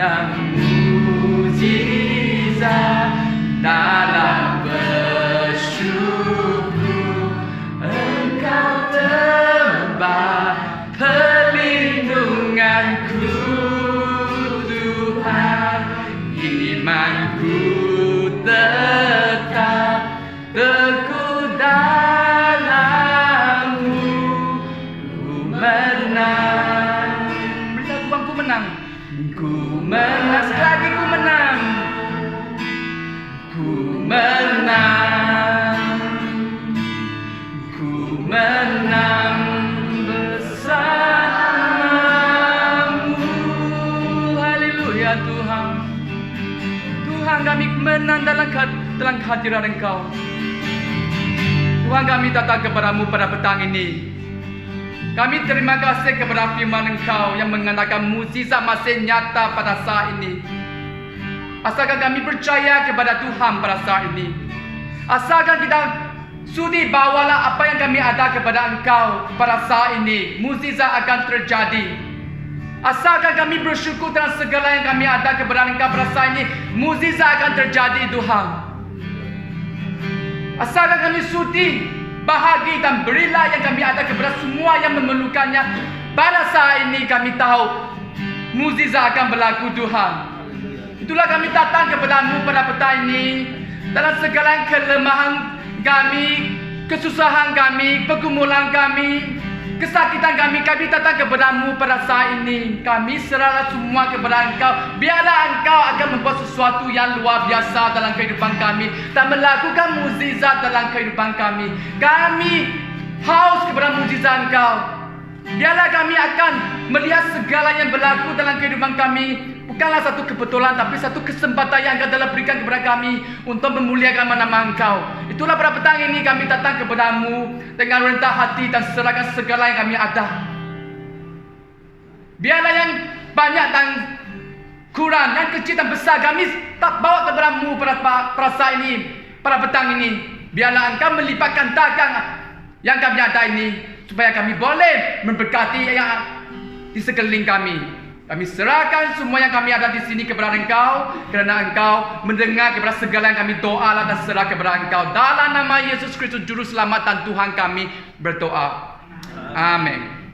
B: dan mukjizat dalam bersyukur. Engkau tempat perlindunganku, Tuhan. Imanku tetap teguh dalam-Mu. Ku menang. Berikan Tuhan, ku menang. Ku menang, sekali lagi ku menang. Ku menang. Ku menang bersama-Mu. Haleluya Tuhan. Tuhan, kami menang dalam kehadiran Engkau. Tuhan, kami datang kepada-Mu pada petang ini. Kami terima kasih kepada firman Engkau yang mengatakan mukjizat masih nyata pada saat ini. Asalkan kami percaya kepada Tuhan pada saat ini. Asalkan kita sudi bawalah apa yang kami ada kepada Engkau pada saat ini, mukjizat akan terjadi. Asalkan kami bersyukur dalam segala yang kami ada kepada Engkau pada saat ini, mukjizat akan terjadi Tuhan. Asalkan kami sudi bahagi dan berilah yang kami ada kepada semua yang memerlukannya. Pada saat ini kami tahu mukjizat akan berlaku Tuhan. Itulah kami datang kepada-Mu pada petang ini. Dalam segala kelemahan kami, kesusahan kami, pergumulan kami, kesakitan kami datang kepada-Mu pada saat ini. Kami serahlah semua kepada Engkau. Biarlah Engkau akan membuat sesuatu yang luar biasa dalam kehidupan kami dan melakukan mukjizat dalam kehidupan kami. Kami haus kepada mukjizat Engkau. Biarlah kami akan melihat segala yang berlaku dalam kehidupan kami bukanlah satu kebetulan, tapi satu kesempatan yang Engkau telah berikan kepada kami untuk memuliakan nama Engkau. Itulah pada petang ini kami datang kepada-Mu dengan rendah hati dan serahkan segala yang kami ada. Biarlah yang banyak dan kurang, yang kecil dan besar, kami tak bawa kepada-Mu pada saat ini, pada petang ini. Biarlah Engkau melipat gandakan yang kami ada ini, supaya kami boleh memberkati yang di sekeliling kami. Kami serahkan semua yang kami ada di sini kepada Engkau, kerana Engkau mendengar kepada segala yang kami doa dan serah kepada Engkau. Dalam nama Yesus Kristus Juru Selamat dan Tuhan kami berdoa. Amin.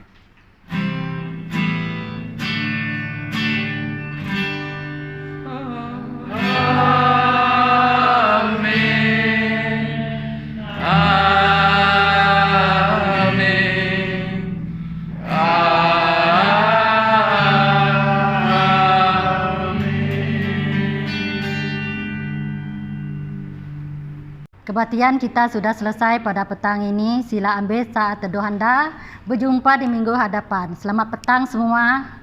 A: Kebaktian kita sudah selesai pada petang ini. Sila ambil saat teduh anda. Berjumpa di minggu hadapan. Selamat petang semua.